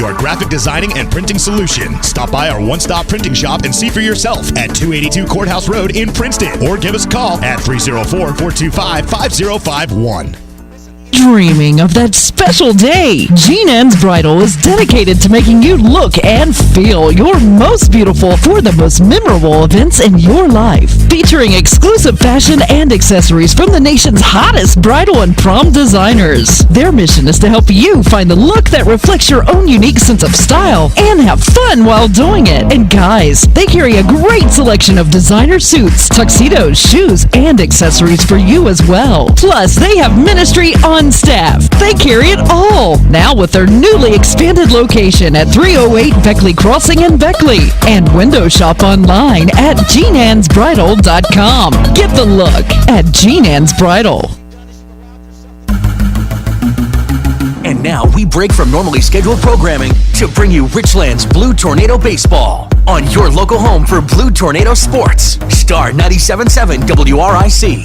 state-of-the-art graphic designing and printing solution. Stop by our one-stop printing shop and see for yourself at 282 Courthouse Road in Princeton, or give us a call at 304-425-5051. Dreaming of that special day? Jean Ann's Bridal is dedicated to making you look and feel your most beautiful for the most memorable events in your life. Featuring exclusive fashion and accessories from the nation's hottest bridal and prom designers. Their mission is to help you find the look that reflects your own unique sense of style and have fun while doing it. And guys, they carry a great selection of designer suits, tuxedos, shoes, and accessories for you as well. Plus, they have ministry on staff. They carry it all. Now with their newly expanded location at 308 Beckley Crossing in Beckley, and window shop online at jeanansbridal.com. Get the look at Jean Ann's Bridal. And now we break from normally scheduled programming to bring you Richlands Blue Tornado Baseball on your local home for Blue Tornado Sports. Star 97.7 WRIC.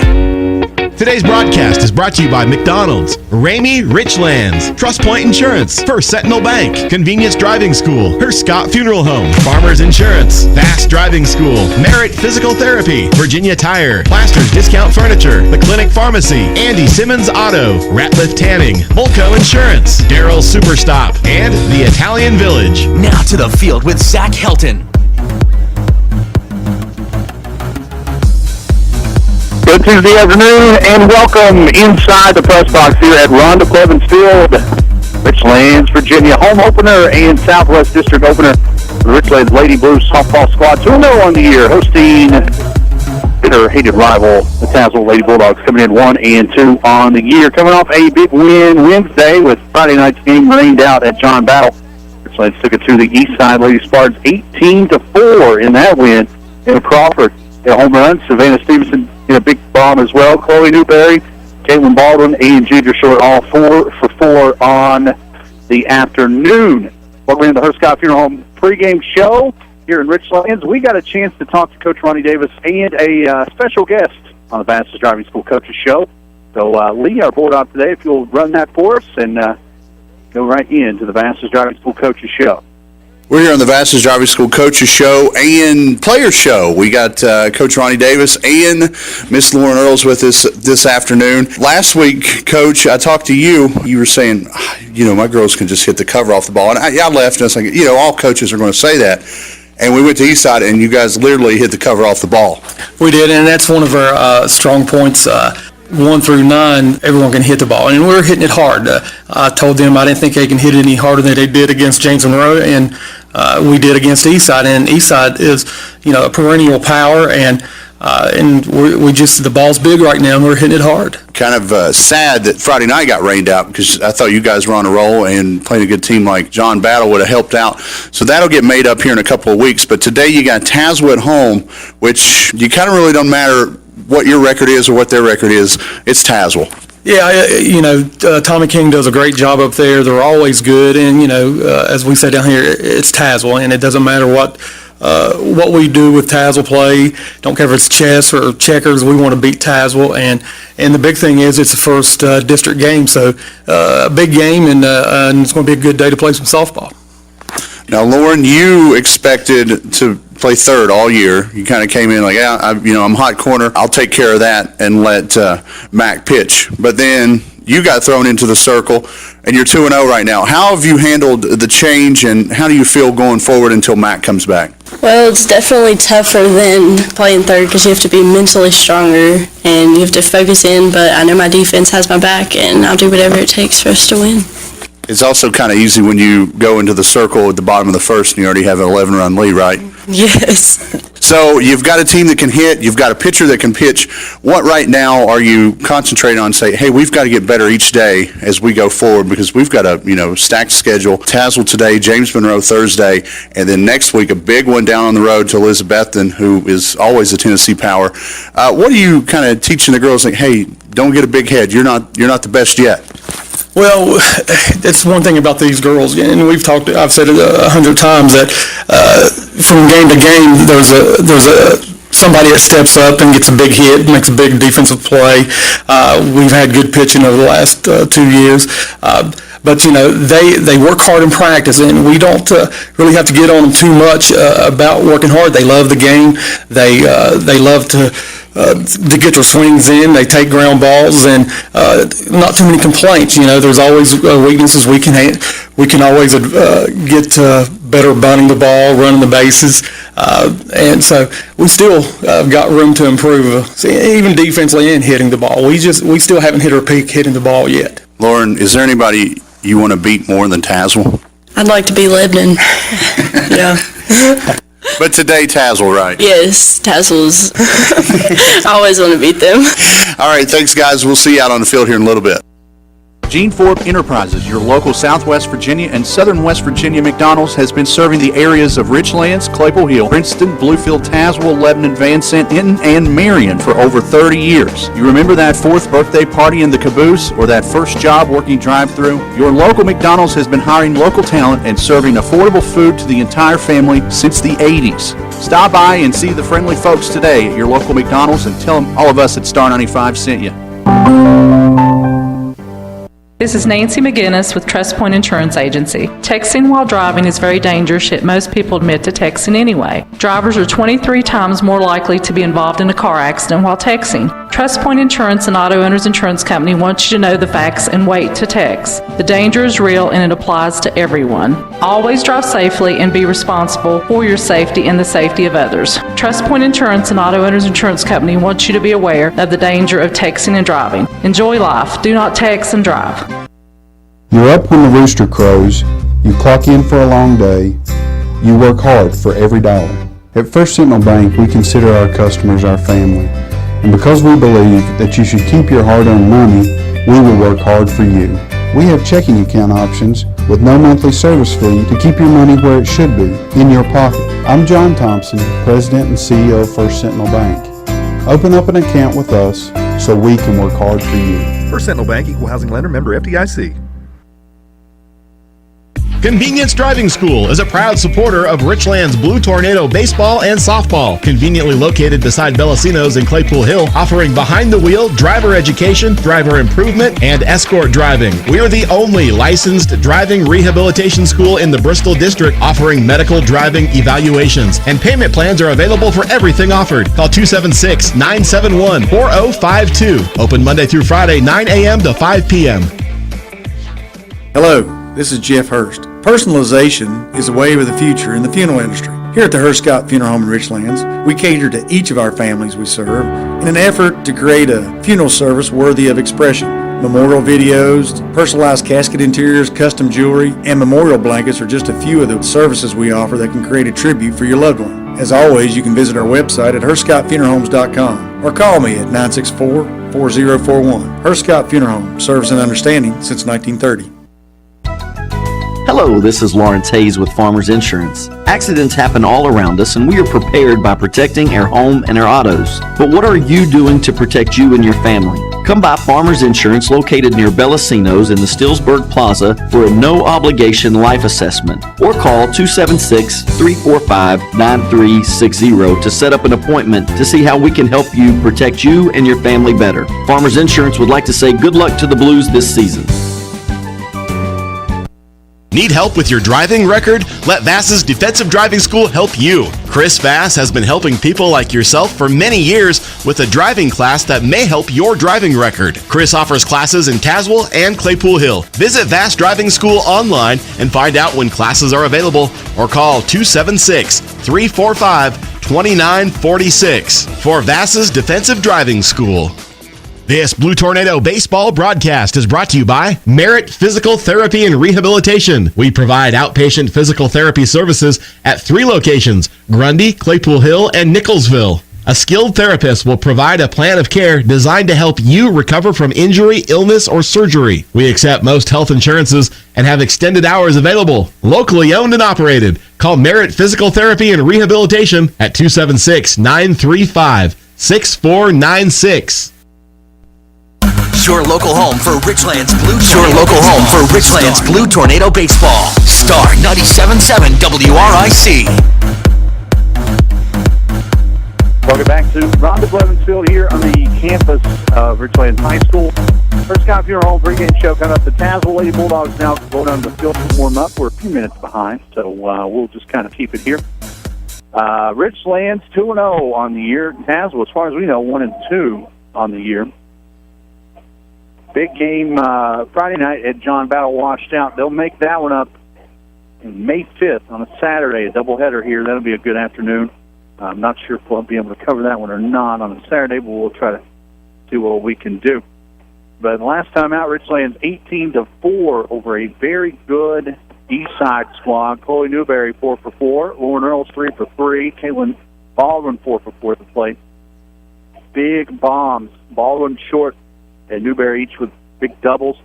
Today's broadcast is brought to you by McDonald's, Ramey Richlands, Trust Point Insurance, First Sentinel Bank, Convenience Driving School, Her Scott Funeral Home, Farmers Insurance, Fast Driving School, Merit Physical Therapy, Virginia Tire, Plasters Discount Furniture, The Clinic Pharmacy, Andy Simmons Auto, Ratliff Tanning, Volco Insurance, Daryl's Superstop, and The Italian Village. Now to the field with Zach Helton. Good Tuesday afternoon, and welcome inside the press box here at Rhonda Clevens Field. Richlands, Virginia home opener and Southwest District opener. The Richlands Lady Blues softball squad 2-0 on the year, hosting bitter hated rival, the Tazewell Lady Bulldogs, coming in 1-2 on the year. Coming off a big win Wednesday with Friday night's game rained out at John Battle. Richlands took it to the East Side Lady Spartans 18-4 in that win. In Crawford, a home run. Savannah Stevenson in a big bomb as well. Chloe Newberry, Caitlin Baldwin, and Junior Short, all 4 for 4 on the afternoon. Welcome to the Her Scott Funeral Home pregame show here in Richlands. We got a chance to talk to Coach Ronnie Davis and a special guest on the Vastus Driving School Coaches Show. So, Lee, our board op today, if you'll run that for us and go right into the Vastus Driving School Coaches Show. We're here on the Vastus Driving School Coaches Show and Players Show. We got Coach Ronnie Davis and Miss Lauren Earls with us this afternoon. Last week, Coach, I talked to you. You were saying, my girls can just hit the cover off the ball. And I left, and I was like, all coaches are going to say that. And we went to Eastside, and you guys literally hit the cover off the ball. We did, and that's one of our strong points. 1 through 9, everyone can hit the ball, and we're hitting it hard. I told them I didn't think they can hit it any harder than they did against James Monroe, and we did against Eastside. And Eastside is, a perennial power, and we just the ball's big right now, and we're hitting it hard. Kind of sad that Friday night got rained out because I thought you guys were on a roll, and playing a good team like John Battle would have helped out. So that'll get made up here in a couple of weeks. But today you got Tazewell at home, which you kind of really don't matter what your record is or what their record is. It's Tazewell. Yeah, Tommy King does a great job up there. They're always good, and as we say down here, it's Tazewell, and it doesn't matter what we do with Tazewell play. Don't care if it's chess or checkers. We want to beat Tazewell, and the big thing is it's the first district game, so a big game, and it's going to be a good day to play some softball. Now, Lauren, you expected to play third all year. You kind of came in like, I'm hot corner. I'll take care of that and let Mac pitch. But then you got thrown into the circle, and you're 2-0 right now. How have you handled the change, and how do you feel going forward until Mac comes back? Well, it's definitely tougher than playing third because you have to be mentally stronger and you have to focus in, but I know my defense has my back, and I'll do whatever it takes for us to win. It's also kind of easy when you go into the circle at the bottom of the first and you already have an 11-run lead, right? Yes. So you've got a team that can hit. You've got a pitcher that can pitch. What right now are you concentrating on? Say, hey, we've got to get better each day as we go forward because we've got a stacked schedule. Tazewell today, James Monroe Thursday, and then next week a big one down on the road to Elizabethton, who is always a Tennessee power. What are you kind of teaching the girls? Like, hey, don't get a big head. You're not the best yet. Well, that's one thing about these girls, and I've said it 100 times that from game to game, there's somebody that steps up and gets a big hit, makes a big defensive play. We've had good pitching over the last 2 years. but they work hard in practice, and we don't really have to get on them too much about working hard. They love the game. They love to get their swings in. They take ground balls, and not too many complaints. There's always weaknesses. We can always get better bunting the ball, running the bases, and so we still got room to improve. Even defensively and hitting the ball, we still haven't hit our peak hitting the ball yet. Lauren, is there anybody you want to beat more than Tazewell? I'd like to be Lebanon. Yeah. But today, Tazewell, right? Yes, Tazewell's. I always want to beat them. All right, thanks, guys. We'll see you out on the field here in a little bit. Gene Forbes Enterprises, your local Southwest Virginia and Southern West Virginia McDonald's, has been serving the areas of Richlands, Claypool Hill, Princeton, Bluefield, Tazewell, Lebanon, Van Sant, Hinton, and Marion for over 30 years. You remember that 4th birthday party in the caboose or that first job working drive-thru? Your local McDonald's has been hiring local talent and serving affordable food to the entire family since the 80s. Stop by and see the friendly folks today at your local McDonald's and tell them all of us at Star 95 sent you. This is Nancy McGinnis with Trust Point Insurance Agency. Texting while driving is very dangerous, yet most people admit to texting anyway. Drivers are 23 times more likely to be involved in a car accident while texting. Trust Point Insurance and Auto Owners Insurance Company wants you to know the facts and wait to text. The danger is real and it applies to everyone. Always drive safely and be responsible for your safety and the safety of others. Trust Point Insurance and Auto Owners Insurance Company wants you to be aware of the danger of texting and driving. Enjoy life. Do not text and drive. You're up when the rooster crows, you clock in for a long day, you work hard for every dollar. At First Sentinel Bank, we consider our customers our family, and because we believe that you should keep your hard-earned money, we will work hard for you. We have checking account options with no monthly service fee to keep your money where it should be, in your pocket. I'm John Thompson, President and CEO of First Sentinel Bank. Open up an account with us so we can work hard for you. First Sentinel Bank, Equal Housing Lender, member FDIC. Convenience Driving School is a proud supporter of Richlands Blue Tornado baseball and softball. Conveniently located beside Bellacino's in Claypool Hill, offering behind-the-wheel driver education, driver improvement, and escort driving. We are the only licensed driving rehabilitation school in the Bristol District offering medical driving evaluations, and payment plans are available for everything offered. Call 276-971-4052. Open Monday through Friday, 9 a.m. to 5 p.m. Hello, this is Jeff Hurst. Personalization is a wave of the future in the funeral industry. Here at the Hurst Scott Funeral Home in Richlands, we cater to each of our families we serve in an effort to create a funeral service worthy of expression. Memorial videos, personalized casket interiors, custom jewelry, and memorial blankets are just a few of the services we offer that can create a tribute for your loved one. As always, you can visit our website at HurstScottFuneralHomes.com or call me at 964-4041. Hurst Scott Funeral Home, service and understanding since 1930. Hello, this is Lawrence Hayes with Farmers Insurance. Accidents happen all around us, and we are prepared by protecting our home and our autos. But what are you doing to protect you and your family? Come by Farmers Insurance located near Bellacino's in the Stillsburg Plaza for a no-obligation life assessment, or call 276-345-9360 to set up an appointment to see how we can help you protect you and your family better. Farmers Insurance would like to say good luck to the Blues this season. Need help with your driving record? Let Vass's Defensive Driving School help you. Chris Vass has been helping people like yourself for many years with a driving class that may help your driving record. Chris offers classes in Tazewell and Claypool Hill. Visit Vass Driving School online and find out when classes are available or call 276-345-2946 for Vass's Defensive Driving School. This Blue Tornado baseball broadcast is brought to you by Merit Physical Therapy and Rehabilitation. We provide outpatient physical therapy services at 3 locations, Grundy, Claypool Hill, and Nicholsville. A skilled therapist will provide a plan of care designed to help you recover from injury, illness, or surgery. We accept most health insurances and have extended hours available. Locally owned and operated. Call Merit Physical Therapy and Rehabilitation at 276-935-6496. Your local home for Richlands Blue Tornado Baseball. Star 97.7 WRIC. Welcome back to Rhonda Blevins Field here on the campus of Richlands High School. First Scott Funeral Home pregame show coming up. The Tazewell Lady Bulldogs now going on the field to warm up. We're a few minutes behind, so we'll just kind of keep it here. Richlands 2-0 on the year. Tazewell, as far as we know, 1-2 on the year. Big game Friday night at John Battle washed out. They'll make that one up on May 5th on a Saturday, a doubleheader here. That'll be a good afternoon. I'm not sure if we'll be able to cover that one or not on a Saturday, but we'll try to see what we can do. But last time out, Richlands 18-4 over a very good East Side squad. Chloe Newberry 4 for 4, Lauren Earls 3 for 3, Caitlin Baldwin 4 for 4 at the plate. Big bombs, Baldwin short and Newberry each with big doubles.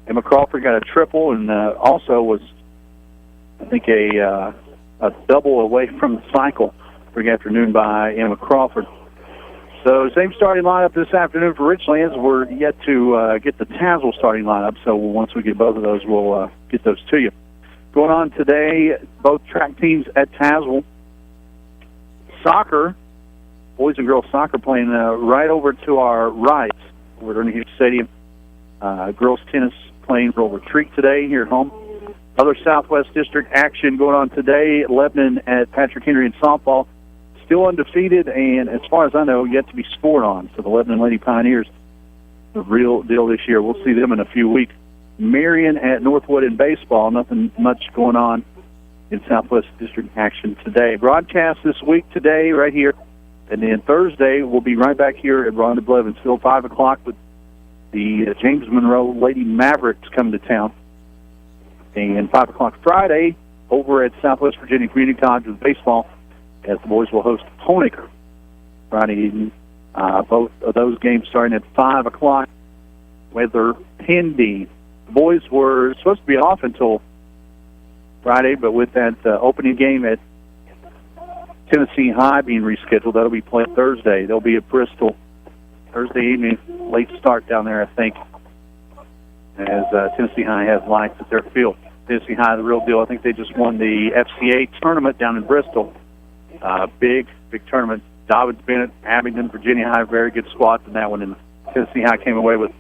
Emma Crawford got a triple and also was, I think, a double away from the cycle for the afternoon by Emma Crawford. So same starting lineup this afternoon for Richlands. We're yet to get the Tazewell starting lineup, so once we get both of those, we'll get those to you. Going on today, both track teams at Tazewell. Soccer, boys and girls soccer playing right over to our right over at Ernie Hughes Stadium. Girls tennis playing for Retreat today here at home. Other Southwest District action going on today. Lebanon at Patrick Henry in softball. Still undefeated, and as far as I know, yet to be scored on. So the Lebanon Lady Pioneers, the real deal this year. We'll see them in a few weeks. Marion at Northwood in baseball. Nothing much going on in Southwest District action today. Broadcast this week today right here. And then Thursday, we'll be right back here at Rhonda Blevinsville, 5 o'clock with the James Monroe Lady Mavericks coming to town. And 5 o'clock Friday over at Southwest Virginia Community College with baseball, as the boys will host Honaker Friday evening. Both of those games starting at 5 o'clock, weather pending. The boys were supposed to be off until Friday, but with that opening game at Tennessee High being rescheduled, that'll be played Thursday. They'll be at Bristol Thursday evening, late start down there, I think, as Tennessee High has lights at their field. Tennessee High, the real deal. I think they just won the FCA tournament down in Bristol. Big tournament. Dobbins, Bennett, Abingdon, Virginia High, very good squads in that one. And Tennessee High came away with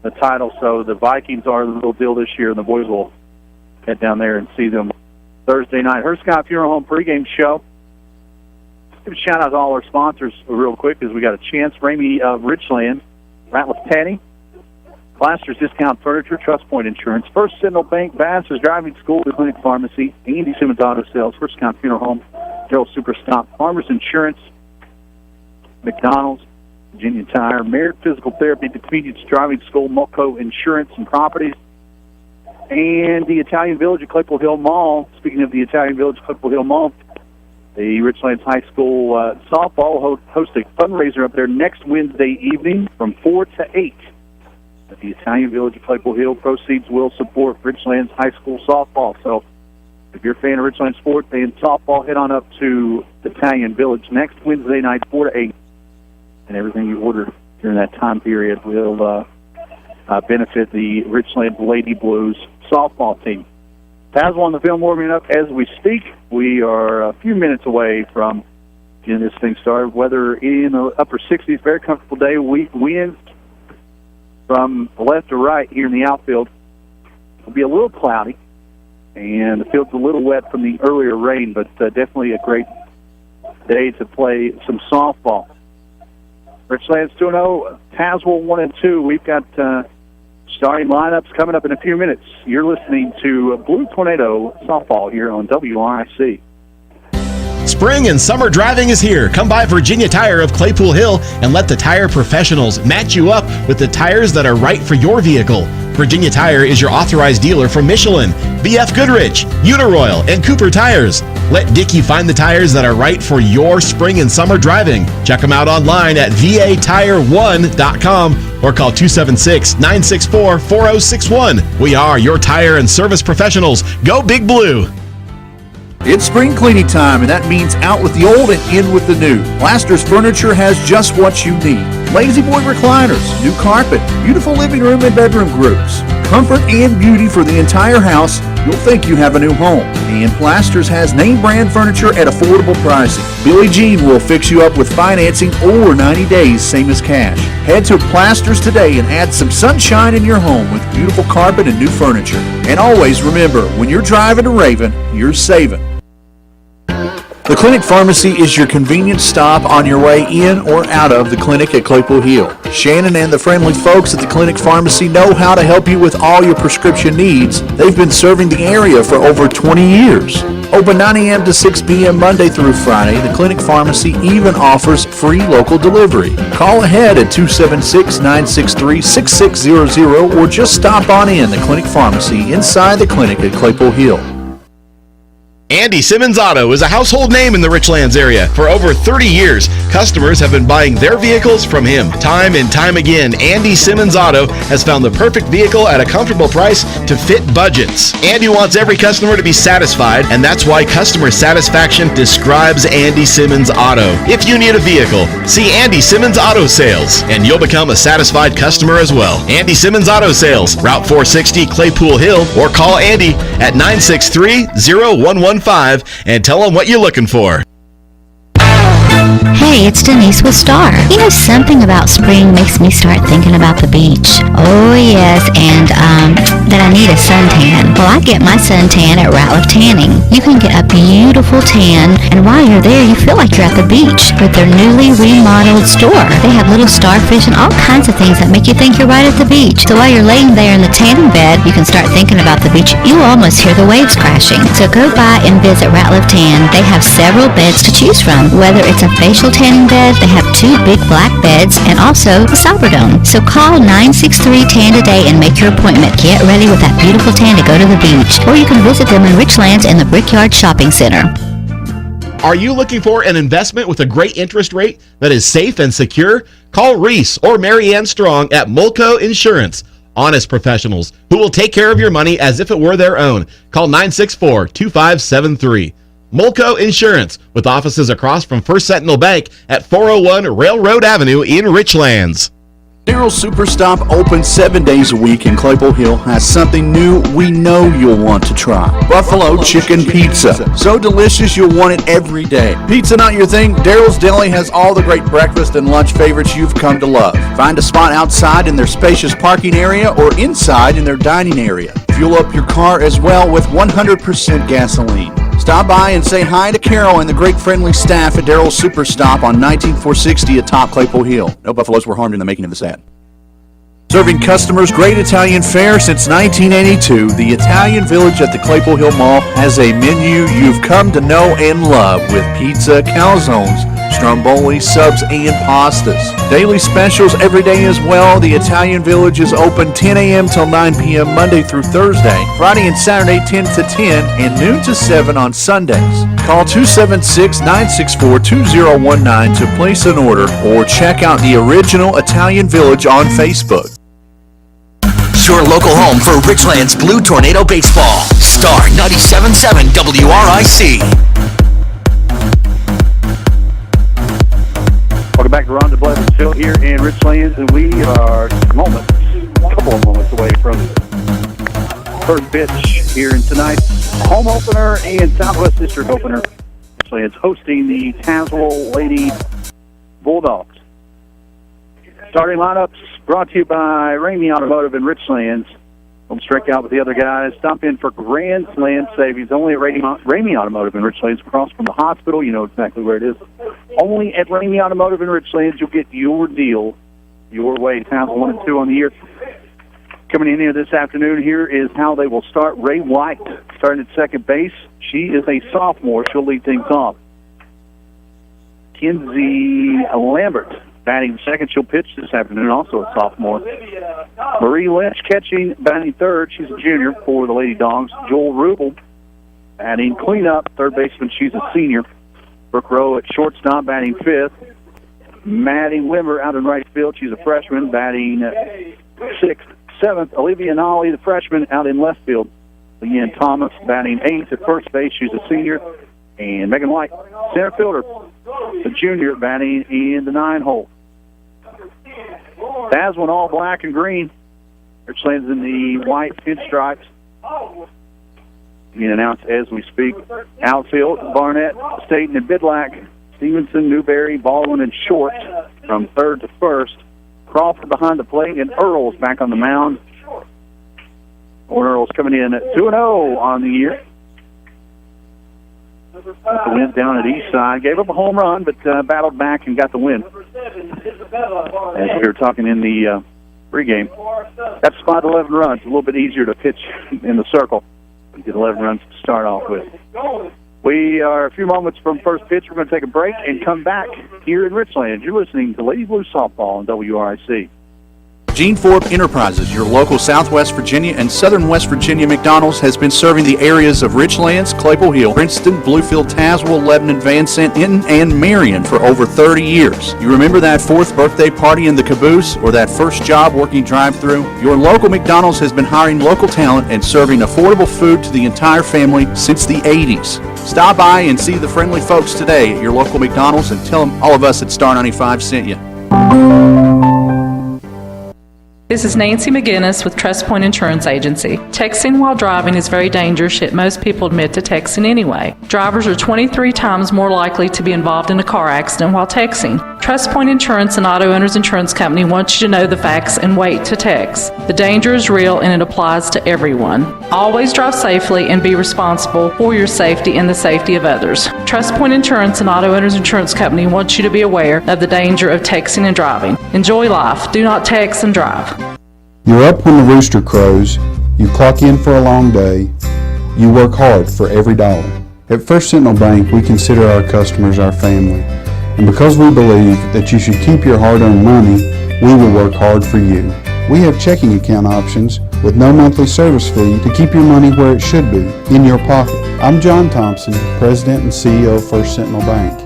the title. So the Vikings are the real deal this year, and the boys will head down there and see them Thursday night. Scott Funeral Home pregame show. Give a shout out to all our sponsors real quick as we got a chance. Ramey of Richlands, Ratliff Tanny, Plaster's Discount Furniture, Trust Point Insurance, First Sentinel Bank, Bass's Driving School, the Clinic Pharmacy, Andy Simmons Auto Sales, First Scott Funeral Home, Gerald Superstop, Farmers Insurance, McDonald's, Virginia Tire, Merit Physical Therapy, the Convenience Driving School, Mulco Insurance and Properties, and the Italian Village at Claypool Hill Mall. Speaking of the Italian Village at Claypool Hill Mall, the Richlands High School softball will host a fundraiser up there next Wednesday evening from 4 to 8 at the Italian Village at Claypool Hill. Proceeds will support Richlands High School softball. So if you're a fan of Richlands sports and softball, head on up to the Italian Village next Wednesday night, 4 to 8. And everything you order during that time period will benefit the Richlands Lady Blues softball team. Tazewell on the field warming up as we speak. We are a few minutes away from getting this thing started. Weather in the upper 60s, very comfortable day. Winds from left to right here in the outfield. It'll be a little cloudy, and the field's a little wet from the earlier rain, but definitely a great day to play some softball. Richlands 2-0, Tazewell 1-2. We've got starting lineups coming up in a few minutes. You're listening to Blue Tornado Softball here on WRIC. Spring and summer driving is here. Come by Virginia Tire of Claypool Hill and let the tire professionals match you up with the tires that are right for your vehicle. Virginia Tire is your authorized dealer for Michelin, BF Goodrich, Uniroyal, and Cooper Tires. Let Dickie find the tires that are right for your spring and summer driving. Check them out online at vatire1.com or call 276-964-4061. We are your tire and service professionals. Go Big Blue. It's spring cleaning time, and that means out with the old and in with the new. Plaster's Furniture has just what you need. Lazy Boy recliners, new carpet, beautiful living room and bedroom groups, Comfort and beauty for the entire house. You'll think you have a new home. And Plasters has name brand furniture at affordable pricing. Billie Jean will fix you up with financing or 90 days, same as cash. Head to Plasters today and add some sunshine in your home with beautiful carpet and new furniture. And always remember, when you're driving to Raven, you're saving. The Clinic Pharmacy is your convenient stop on your way in or out of the clinic at Claypool Hill. Shannon and the friendly folks at the Clinic Pharmacy know how to help you with all your prescription needs. They've been serving the area for over 20 years. Open 9 a.m. to 6 p.m. Monday through Friday, the Clinic Pharmacy even offers free local delivery. Call ahead at 276-963-6600 or just stop on in the Clinic Pharmacy inside the clinic at Claypool Hill. Andy Simmons Auto is a household name in the Richlands area. For over 30 years, customers have been buying their vehicles from him. Time and time again, Andy Simmons Auto has found the perfect vehicle at a comfortable price to fit budgets. Andy wants every customer to be satisfied, and that's why customer satisfaction describes Andy Simmons Auto. If you need a vehicle, see Andy Simmons Auto Sales, and you'll become a satisfied customer as well. Andy Simmons Auto Sales, Route 460, Claypool Hill, or call Andy at 963-0115 and tell them what you're looking for. Hey, it's Denise with Star. You know, something about spring makes me start thinking about the beach. Oh, yes, and, that I need a suntan. Well, I get my suntan at Ratliff Tanning. You can get a beautiful tan, and while you're there, you feel like you're at the beach with their newly remodeled store. They have little starfish and all kinds of things that make you think you're right at the beach. So while you're laying there in the tanning bed, you can start thinking about the beach. You almost hear the waves crashing. So go by and visit Ratliff Tan. They have several beds to choose from. Whether it's a facial tanning bed, they have 2 big black beds, and also a Cyberdome. So call 963-TAN today and make your appointment. Get ready with that beautiful tan to go to the beach. Or you can visit them in Richlands in the Brickyard Shopping Center. Are you looking for an investment with a great interest rate that is safe and secure? Call Reese or Marianne Strong at Mulco Insurance. Honest professionals who will take care of your money as if it were their own. Call 964-2573. Mulco Insurance, with offices across from First Sentinel Bank at 401 Railroad Avenue in Richlands. Daryl's Super Stop, open 7 days a week in Claypool Hill, has something new we know you'll want to try. Buffalo Chicken Pizza. So delicious you'll want it every day. Pizza not your thing? Daryl's Deli has all the great breakfast and lunch favorites you've come to love. Find a spot outside in their spacious parking area or inside in their dining area. Fuel up your car as well with 100% gasoline. Stop by and say hi to Carol and the great friendly staff at Daryl's Super Stop on 19460 atop Claypool Hill. No buffaloes were harmed in the making of this ad. Serving customers great Italian fare since 1982, the Italian Village at the Claypool Hill Mall has a menu you've come to know and love with pizza, calzones, stromboli, subs, and pastas. Daily specials every day as well. The Italian Village is open 10 a.m. till 9 p.m. Monday through Thursday, Friday and Saturday 10 to 10, and noon to 7 on Sundays. Call 276-964-2019 to place an order or check out the original Italian Village on Facebook. Your local home for Richlands Blue Tornado Baseball. Star 97.7 WRIC. Welcome back to Ron DeBlevin's Field here in Richlands, and we are a couple of moments away from first pitch here in tonight's home opener and Southwest District opener. Richlands hosting the Tazewell Lady Bulldogs. Starting lineups brought to you by Ramey Automotive in Richlands. Don't strike out with the other guys. Stop in for Grand Slam savings. Only at Ramey Automotive in Richlands, across from the hospital. You know exactly where it is. Only at Ramey Automotive in Richlands, you'll get your deal your way. Towns 1 and 2 on the year. Coming in here this afternoon, here is how they will start. Ray White starting at second base. She is a sophomore. She'll lead things off. Kinsey Lambert batting second. She'll pitch this afternoon, also a sophomore. Marie Lynch catching, batting third. She's a junior for the Lady Dogs. Joel Rubel batting cleanup, third baseman. She's a senior. Brooke Rowe at shortstop, batting fifth. Maddie Wimmer out in right field. She's a freshman, batting sixth. Seventh, Olivia Nolly, the freshman, out in left field. Leanne Thomas batting eighth at first base. She's a senior. And Megan White, center fielder, the junior, batting in the 9 hole. Tazewell all black and green. Richlands in the white pinstripes. Being announced as we speak. Outfield, Barnett, Staten, and Bidlack. Stevenson, Newberry, Baldwin, and Short from third to first. Crawford behind the plate, and Earls back on the mound. Earls coming in at 2-0 on the year. Got the win down at Eastside. Gave up a home run, but battled back and got the win. As we were talking in the pregame, that spot 11 runs. A little bit easier to pitch in the circle. We get 11 runs to start off with. We are a few moments from first pitch. We're going to take a break and come back here in Richlands. You're listening to Lady Blue Softball on WRIC. Gene Forbes Enterprises, your local Southwest Virginia and Southern West Virginia McDonald's, has been serving the areas of Richlands, Claypool Hill, Princeton, Bluefield, Tazewell, Lebanon, Van Sant, Hinton, and Marion for over 30 years. You remember that 4th birthday party in the caboose or that first job working drive-thru? Your local McDonald's has been hiring local talent and serving affordable food to the entire family since the 80s. Stop by and see the friendly folks today at your local McDonald's and tell them all of us at Star 95 sent you. This is Nancy McGinnis with Trust Point Insurance Agency. Texting while driving is very dangerous, yet most people admit to texting anyway. Drivers are 23 times more likely to be involved in a car accident while texting. Trust Point Insurance and Auto Owners Insurance Company wants you to know the facts and wait to text. The danger is real and it applies to everyone. Always drive safely and be responsible for your safety and the safety of others. Trust Point Insurance and Auto Owners Insurance Company wants you to be aware of the danger of texting and driving. Enjoy life. Do not text and drive. You're up when the rooster crows, you clock in for a long day, you work hard for every dollar. At First Sentinel Bank, we consider our customers our family. And because we believe that you should keep your hard-earned money, we will work hard for you. We have checking account options with no monthly service fee to keep your money where it should be, in your pocket. I'm John Thompson, President and CEO of First Sentinel Bank.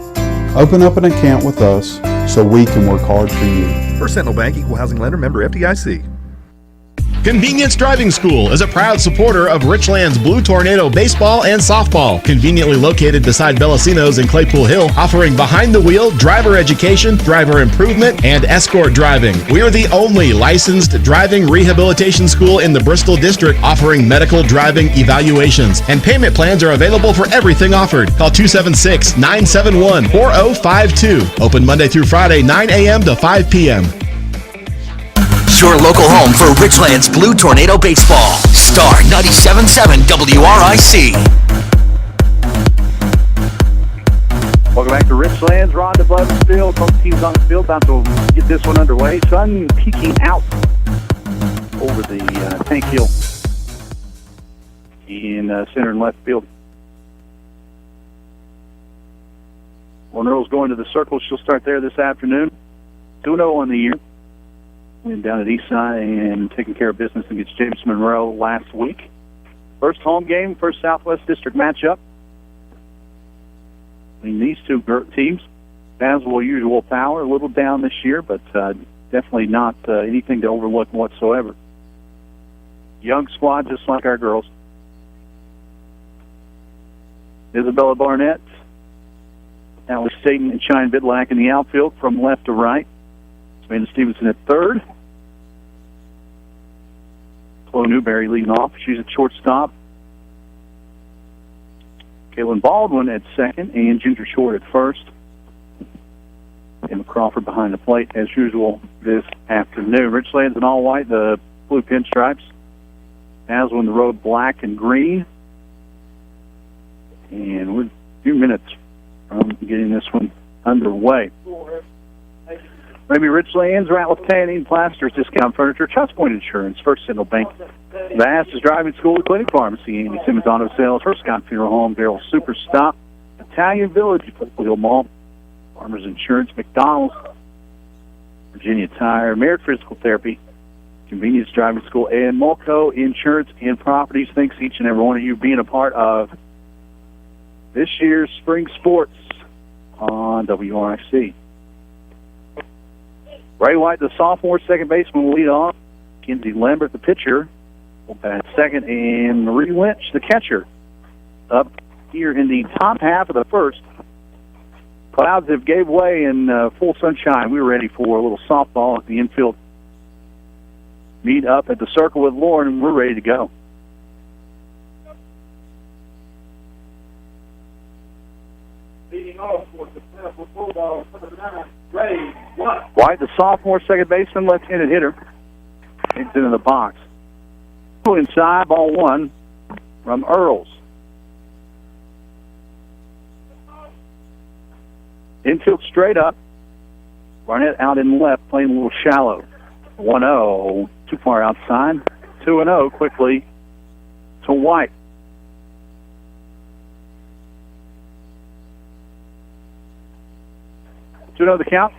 Open up an account with us so we can work hard for you. First Sentinel Bank, Equal Housing Lender, member FDIC. Convenience Driving School is a proud supporter of Richlands Blue Tornado baseball and softball. Conveniently located beside Bellacino's in Claypool Hill, offering behind-the-wheel driver education, driver improvement, and escort driving. We are the only licensed driving rehabilitation school in the Bristol District offering medical driving evaluations. And payment plans are available for everything offered. Call 276-971-4052. Open Monday through Friday, 9 a.m. to 5 p.m. Your local home for Richlands Blue Tornado Baseball. Star 97.7 WRIC. Welcome back to Richlands. Ron DeBlood's field. Both teams on the field. About to get this one underway. Sun peeking out over the tank hill in center and left field. Well, Earl's going to the circle. She'll start there this afternoon. 2-0 on the year. Went down at Eastside and taking care of business against James Monroe last week. First home game, first Southwest District matchup. I mean, these two teams, Tazewell usual power, a little down this year, but definitely not anything to overlook whatsoever. Young squad, just like our girls. Isabella Barnett, Allie Staten, and Shine Bidlack in the outfield from left to right. Amanda Stevenson at third. Chloe Newberry leading off. She's at shortstop. Kaylin Baldwin at second and Ginger Short at first. Emma Crawford behind the plate as usual this afternoon. Richlands in all white, the blue pinstripes. Tazewell in the road black and green. And we're a few minutes from getting this one underway. Maybe Richlands, Ratliff Tanning, Plasters, Discount Furniture, Trust Point Insurance, First Sentinel Bank, Vastus Driving School, Clinic Pharmacy, Andy Simmons Auto Sales, First Scott Funeral Home, Darrell Super Stop, Italian Village, Foothill Hill Mall, Farmers Insurance, McDonald's, Virginia Tire, Merit Physical Therapy, Convenience Driving School, and Mulco Insurance and Properties. Thanks each and every one of you being a part of this year's spring sports on WRIC. Ray White, the sophomore second baseman, will lead off. Kenzie Lambert, the pitcher, will bat second. And Marie Lynch, the catcher, up here in the top half of the first. Clouds have gave way in full sunshine. We were ready for a little softball at the infield meet up at the circle with Lauren, and we're ready to go. Leading off for the Tazewell Bulldogs, number 9, Ray White. White, the sophomore second baseman, left-handed hitter. It's into the box. Inside, ball one from Earls. Infield straight up. Barnett out in left, playing a little shallow. 1-0, too far outside. 2-0 quickly to White. To know the count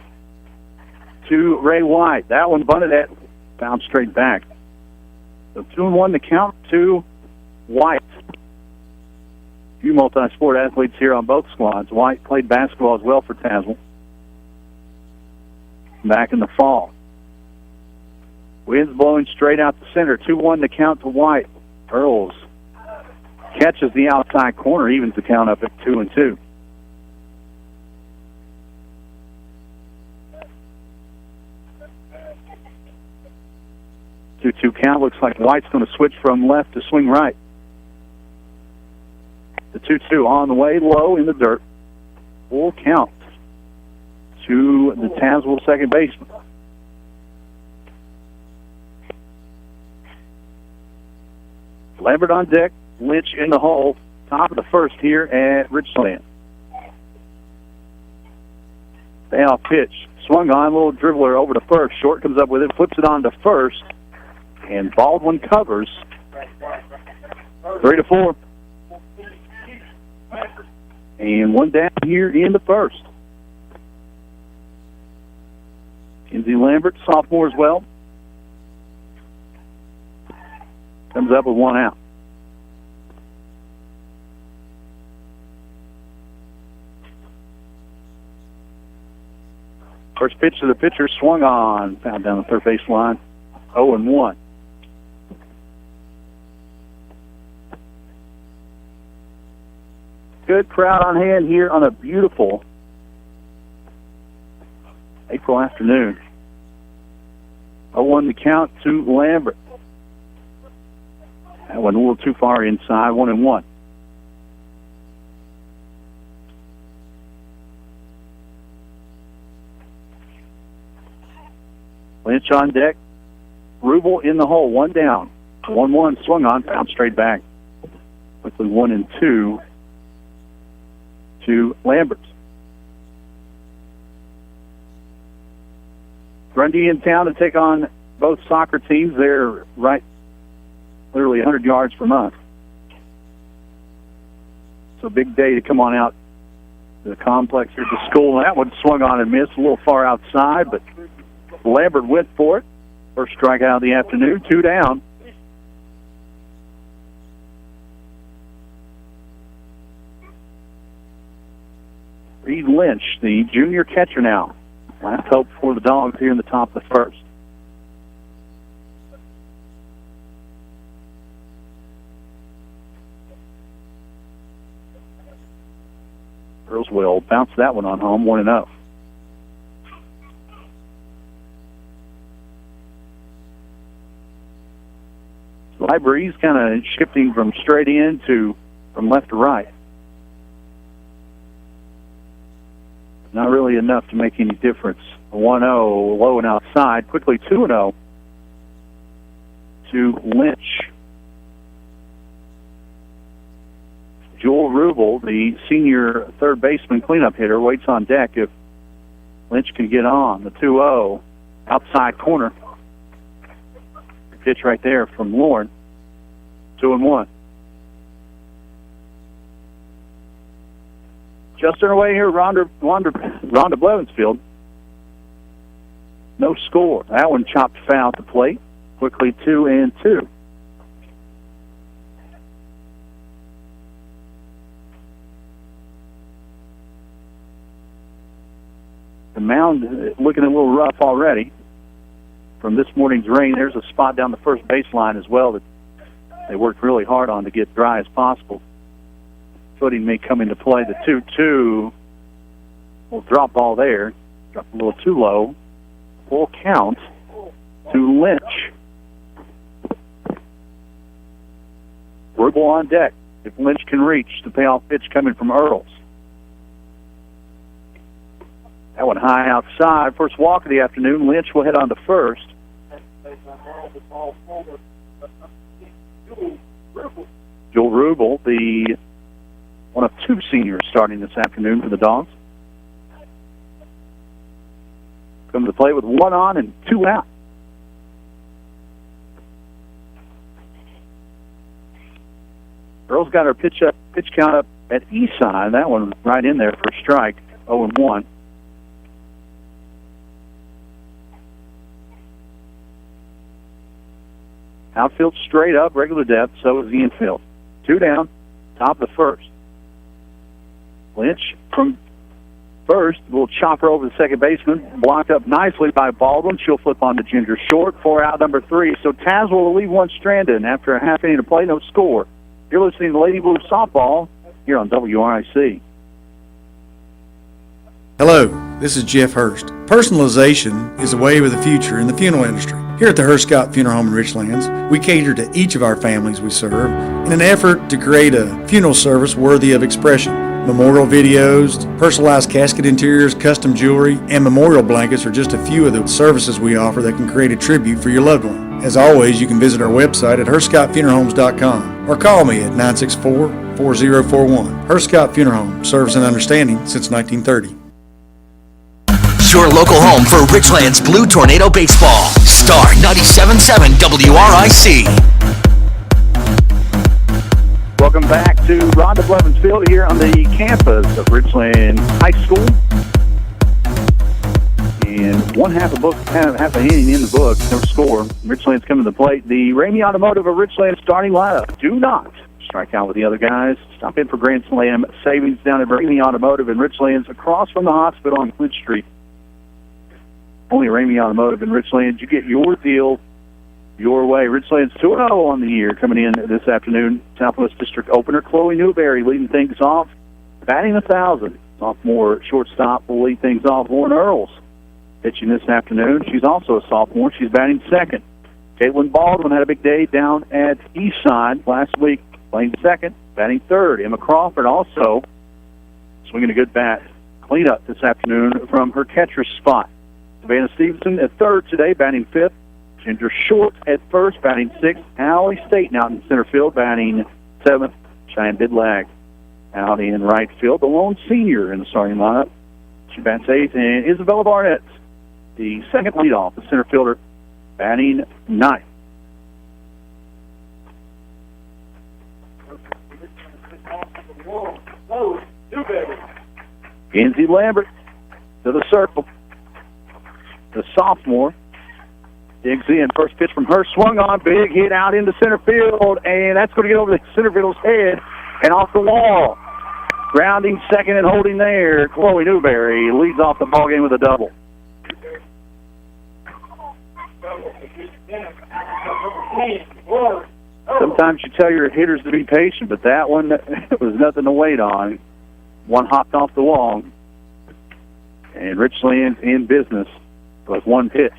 to Ray White. That one bunted at, bounced straight back. So 2-1 the count to White. A few multi-sport athletes here on both squads. White played basketball as well for Tazewell back in the fall. Wind's blowing straight out the center. 2-1 the count to White. Earls catches the outside corner, evens the count up at 2-2. 2-2 count. Looks like White's going to switch from left to swing right. The 2-2 on the way, low in the dirt. Full count to the Tazewell second baseman. Lambert on deck, Lynch in the hole. Top of the first here at Richlands. Payoff pitch. Swung on, little dribbler over to first. Short comes up with it, flips it on to first. And Baldwin covers. 3-4. And one down here in the first. Kenzie Lambert, sophomore as well. Comes up with one out. First pitch to the pitcher, swung on, found down the third base line. 0-1. Good crowd on hand here on a beautiful April afternoon. 0-1 the count to Lambert. That went a little too far inside, 1-1. Lynch on deck. Rubel in the hole, one down. 1-1, swung on, found straight back. Quickly 1-2 to Lambert. Grundy in town to take on both soccer teams. They're right, literally 100 yards from us. So big day to come on out to the complex here at the school. That one swung on and missed, a little far outside, but Lambert went for it. First strikeout of the afternoon, 2 down. Reed Lynch, the junior catcher now. Last hope for the Dogs here in the top of the first. Earls will bounce that one on home, 1-0. Light breeze kind of shifting from straight in to from left to right. Not really enough to make any difference. 1-0, low and outside. Quickly 2-0 to Lynch. Joel Rubel, the senior third baseman cleanup hitter, waits on deck if Lynch can get on. The 2-0, outside corner. Pitch right there from Lauren. 2-1. Just underway here, Rhonda Blevensfield. No score. That one chopped foul at the plate. Quickly 2-2. The mound looking a little rough already from this morning's rain. There's a spot down the first baseline as well that they worked really hard on to get dry as possible. Footing may come into play. The 2-2 will drop ball there. Dropped a little too low. Full count to Lynch. Ruble on deck. If Lynch can reach the payoff pitch coming from Earls. That one high outside. First walk of the afternoon. Lynch will head on to first. Joel Ruble, the one of two seniors starting this afternoon for the Dogs. Come to play with one on and two out. Earl's got her pitch count up at east side. That one right in there for a strike, 0-1. Outfield straight up, regular depth, so is the infield. Two down, top of the first. Lynch from first will chop her over the second baseman, blocked up nicely by Baldwin. She'll flip on to Ginger short, 4 out, number 3. So Tazewell will leave one stranded, and after a half inning to play, no score. You're listening to Lady Blue Softball here on WRIC. Hello, this is Jeff Hurst. Personalization is a wave of the future in the funeral industry. Here at the Hurst Scott Funeral Home in Richlands, we cater to each of our families we serve in an effort to create a funeral service worthy of expression. Memorial videos, personalized casket interiors, custom jewelry, and memorial blankets are just a few of the services we offer that can create a tribute for your loved one. As always, you can visit our website at HurstScottFuneralHomes.com or call me at 964-4041. Hurst Scott Funeral Home, service and understanding since 1930. Your local home for Richlands Blue Tornado Baseball. Star 97.7 WRIC. Welcome back to Rhonda Blevins Field here on the campus of Richland High School. And half an inning in the book, no score. Richlands coming to the plate. The Ramey Automotive of Richlands starting lineup. Do not strike out with the other guys. Stop in for Grand Slam savings down at Ramey Automotive in Richlands, across from the hospital on Clinch Street. Only Ramey Automotive in Richlands. You get your deal your way. Richlands 2-0 on the year coming in this afternoon. Southwest District opener. Chloe Newberry leading things off, batting 1,000. Sophomore shortstop will lead things off. Lauren Earls pitching this afternoon. She's also a sophomore. She's batting second. Caitlin Baldwin had a big day down at Eastside last week, playing second, batting third. Emma Crawford also swinging a good bat. Cleanup this afternoon from her catcher's spot. Savannah Stevenson at third today, batting fifth. Ginger Short at first, batting sixth. Allie Staten out in center field, batting seventh. Cheyenne Bidlag out in right field. The lone senior in the starting lineup. She bats eighth. And Isabella Barnett, the second leadoff, the center fielder, batting ninth. Kenzie Lambert to the circle. The sophomore digs in. First pitch from her, swung on, big hit out into center field, and that's going to get over the center fielder's head and off the wall. Grounding second and holding there, Chloe Newberry leads off the ballgame with a double. Sometimes you tell your hitters to be patient, but that one was nothing to wait on. One hopped off the wall, and Richlands in business with one pitch.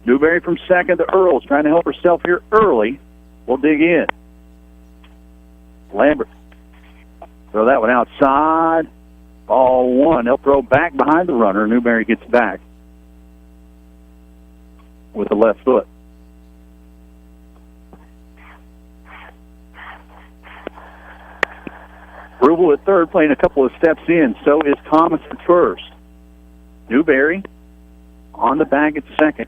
Newberry from second to Earls, trying to help herself here early. We'll dig in. Lambert. Throw that one outside. Ball one. They'll throw back behind the runner. Newberry gets back with the left foot. Rubel at third, playing a couple of steps in. So is Thomas at first. Newberry on the bag at second.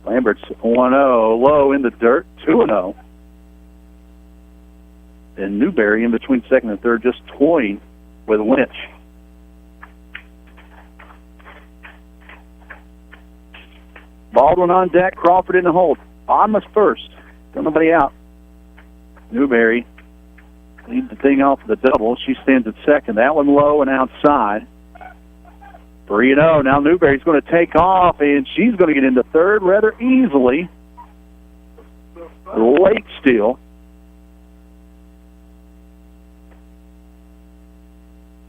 Lambert's 1-0, low in the dirt, 2-0. And Newberry in between second and third, just toying with Lynch. Baldwin on deck, Crawford in the hold. Onmas first, got nobody out. Newberry leads the thing off with a double. She stands at second. That one low and outside. 3-0. Now Newberry's going to take off, and she's going to get into third rather easily. Late steal.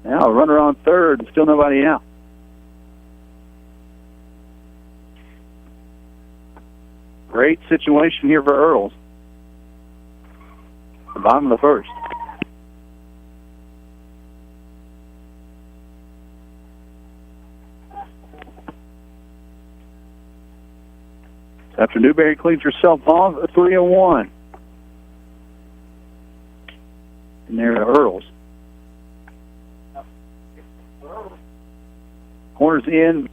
Now a runner on third, and still nobody out. Great situation here for Earls. The bottom of the first. After Newberry cleans herself off, a 3-1. And there to Earls. Corners in,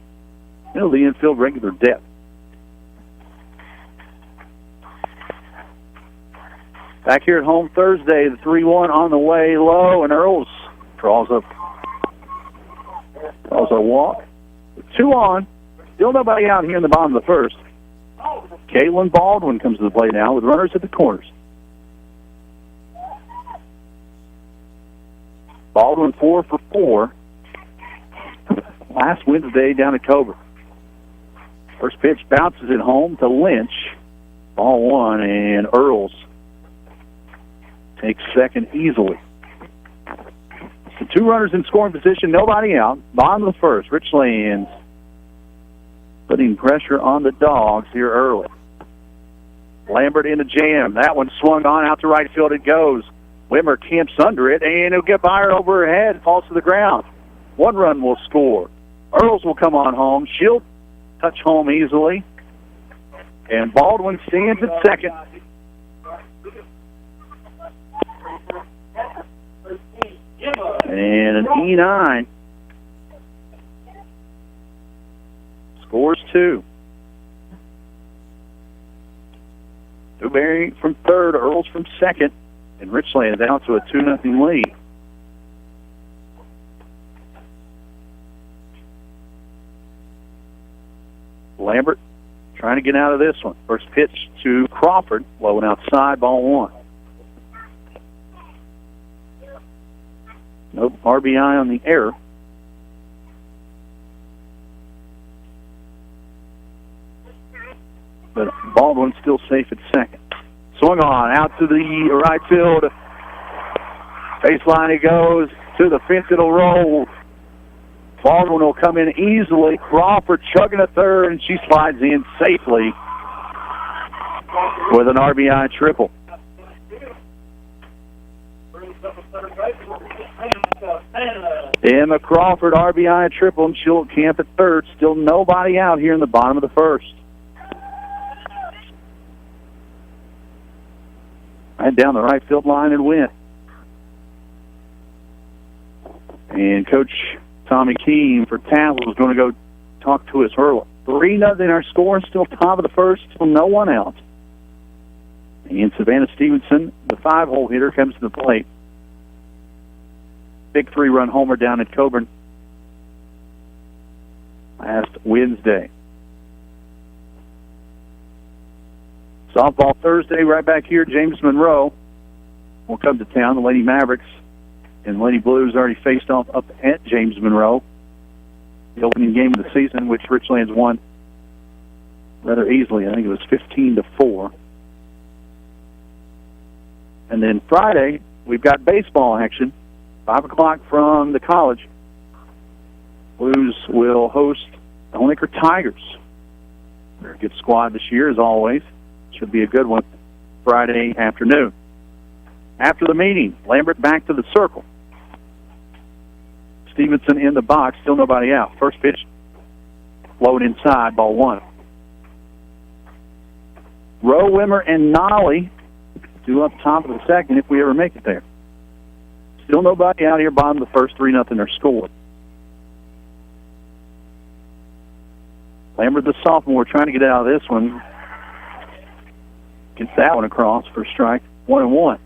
middle of the infield, regular depth. Back here at home Thursday, the 3-1 on the way low, and Earls draws a walk. 2 on. Still nobody out here in the bottom of the first. Caitlin Baldwin comes to the plate now with runners at the corners. Baldwin 4 for 4 last Wednesday down at Coburn. First pitch bounces it home to Lynch. Ball 1, and Earls takes second easily. So 2 runners in scoring position, nobody out. Bottom of the first, Richlands putting pressure on the Dogs here early. Lambert in the jam. That one swung on out to right field. It goes. Wimmer camps under it, and it'll get by her over her head, falls to the ground. 1 run will score. Earls will come on home. She'll touch home easily. And Baldwin stands at second. And an E9. Scores 2. Newberry from third, Earls from second, and Richlands out to a 2-0 lead. Lambert trying to get out of this one. First pitch to Crawford, low and outside, ball 1. Nope, RBI on the error. But Baldwin still safe at second. Swung on, out to the right field. Baseline it goes. To the fence it'll roll. Baldwin will come in easily. Crawford chugging a third, and she slides in safely with an RBI triple. Emma Crawford, RBI triple, and she'll camp at third. Still nobody out here in the bottom of the first. Right down the right field line and went. And Coach Tommy Keene for Tazewell is going to go talk to his hurler. 3-0 our score, still top of the first, still no one out. And Savannah Stevenson, the 5-hole hitter, comes to the plate. Big 3-run homer down at Coburn last Wednesday. Softball Thursday, right back here. James Monroe will come to town. The Lady Mavericks and Lady Blues already faced off up at James Monroe. The opening game of the season, which Richlands won rather easily. I think it was 15-4. And then Friday, we've got baseball action. 5 o'clock from the college. Blues will host the Honecker Tigers. They're a good squad this year, as always. Should be a good one Friday afternoon. After the meeting, Lambert back to the circle. Stevenson in the box, still nobody out. First pitch, low and inside, ball 1. Rowe, Wimmer, and Nolly due up top of the second if we ever make it there. Still nobody out here, bottom of the first, 3-0 are scored. Lambert, the sophomore, trying to get out of this one. Gets that one across for strike. 1-1.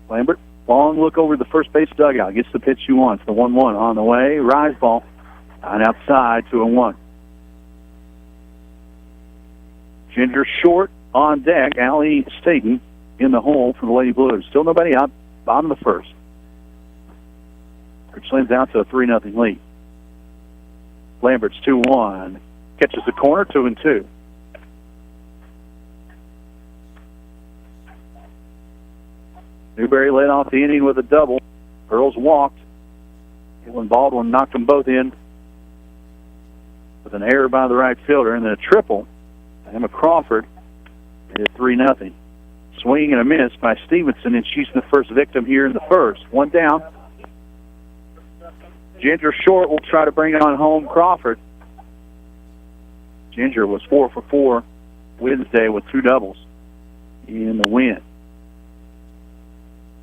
Lambert, long look over the first base dugout. Gets the pitch she wants. The 1-1 on the way. Rise ball. And outside, 2-1. Ginger Short on deck. Allie Staten in the hole for the Lady Blues. Still nobody out. Bottom of the first. Richlands out to a 3-0 lead. Lambert's 2-1. Catches the corner, 2-2. Newberry led off the inning with a double. Earls walked. When Baldwin knocked them both in with an error by the right fielder, and then a triple. Emma Crawford hit 3-0. Swing and a miss by Stevenson, and she's the first victim here in the first. One down. Ginger short will try to bring it on home Crawford. Ginger was 4 for 4 Wednesday with 2 doubles in the win.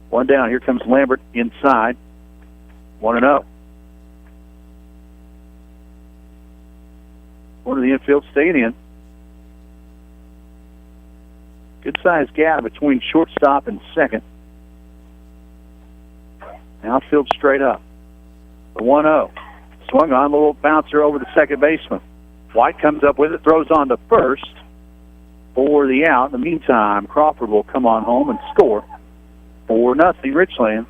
One down. Here comes Lambert inside. 1-0. Corner of the infield staying in. Good-sized gap between shortstop and second. Outfield straight up. The 1-0. Swung on, a little bouncer over the second baseman. White comes up with it, throws on to first for the out. In the meantime, Crawford will come on home and score 4-0 Richlands.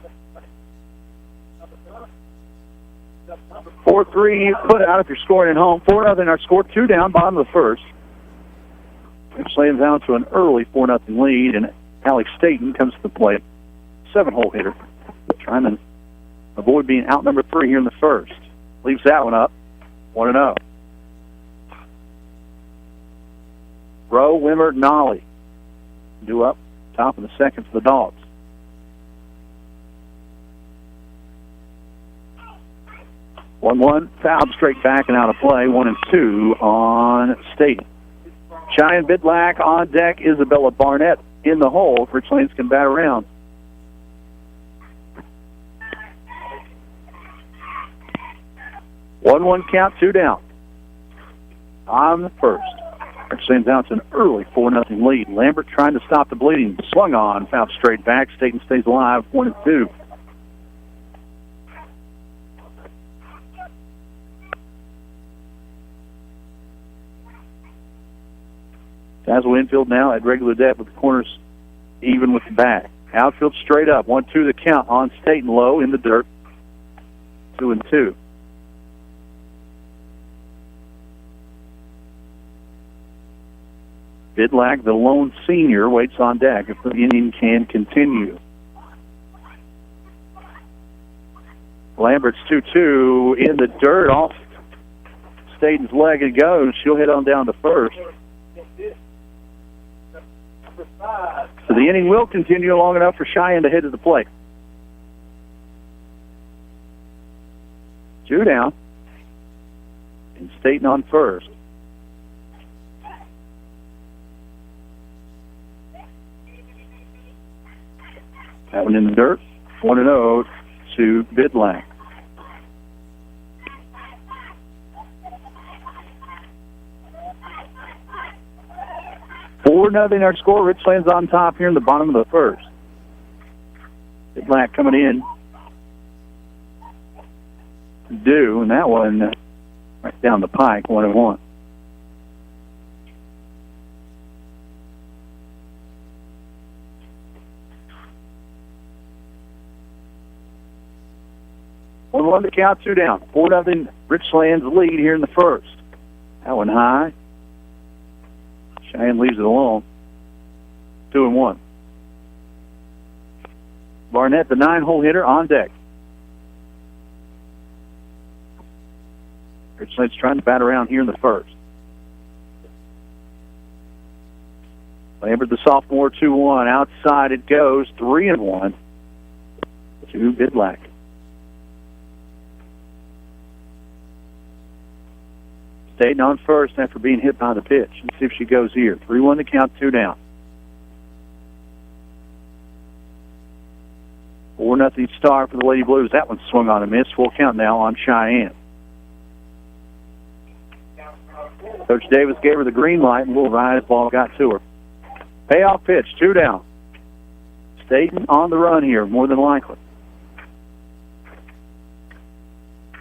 4-3 put out if you're scoring at home. 4-0 our score, 2 down, bottom of the first. Richlands down to an early 4-0 lead, and Alex Staten comes to the plate. 7-hole hitter. Trying to avoid being out number 3 here in the first. Leaves that one up. 1-0. Rowe, Wimmer, Nolly. Due up, top of the second for the Dogs. One, fouled straight back and out of play. 1-2 on Staten. Cheyenne Bidlack on deck. Isabella Barnett in the hole. Richlands can bat around. One count, 2 down. On the first. Richlands out to an early 4-0 lead. Lambert trying to stop the bleeding. Swung on, fouled straight back. Staten stays alive. 1-2. Tazewell infield now at regular depth with the corners even with the back. Outfield straight up. 1-2 the count on Staten low in the dirt. 2-2. Bidlack, the lone senior, waits on deck if the inning can continue. Lambert's 2-2 in the dirt off Staten's leg. It goes. She'll hit on down to first. So the inning will continue long enough for Cheyenne to head to the plate. 2 down. And Staten on first. That one in the dirt. 1-0 to Bidlack. Nothing our score. Richlands on top here in the bottom of the first. Bidlack coming in. And that one right down the pike, 1-1. One to count, 2 down. 4-0 Richlands lead here in the first. That one high. Cheyenne leaves it alone. 2-1. Barnett, the 9-hole hitter, on deck. Richlands trying to bat around here in the first. Lambert, the sophomore, 2-1. Outside it goes, 3-1 to Bidlack. Staten on first after being hit by the pitch. Let's see if she goes here. 3-1 to count, 2 down. 4-0 star for the Lady Blues. That one swung on a miss. Full count now on Cheyenne. Coach Davis gave her the green light, and Will Ryan's ball got to her. Payoff pitch, 2 down. Staten on the run here, more than likely.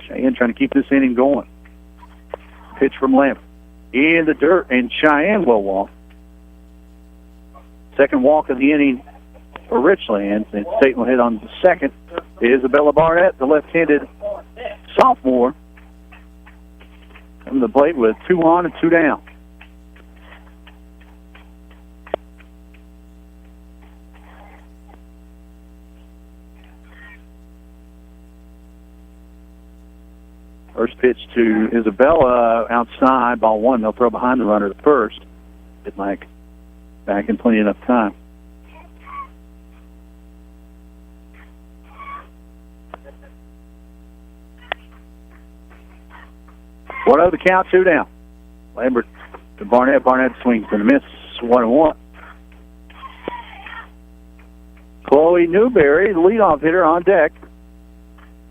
Cheyenne trying to keep this inning going. Pitch from Lambert. In the dirt, and Cheyenne will walk. Second walk of the inning for Richlands, and Staten will hit on the second. Isabella Barnett, the left-handed sophomore, coming to the plate with 2 on and 2 down. First pitch to Isabella outside, ball one. They'll throw behind the runner at first. Get like back in plenty enough time. One over the count, 2 down. Lambert to Barnett. Barnett swings and a miss, 1-1. Chloe Newberry, the leadoff hitter, on deck.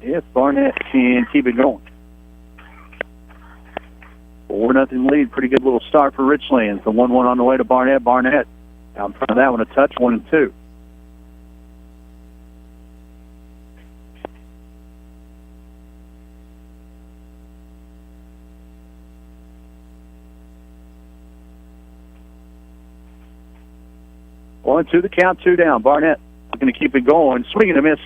If Barnett can keep it going. 4-0 lead. Pretty good little start for Richlands. The 1-1 on the way to Barnett. Barnett out in front of that one, a touch, 1-2. One, two, the count, 2 down. Barnett looking to keep it going. Swinging a miss.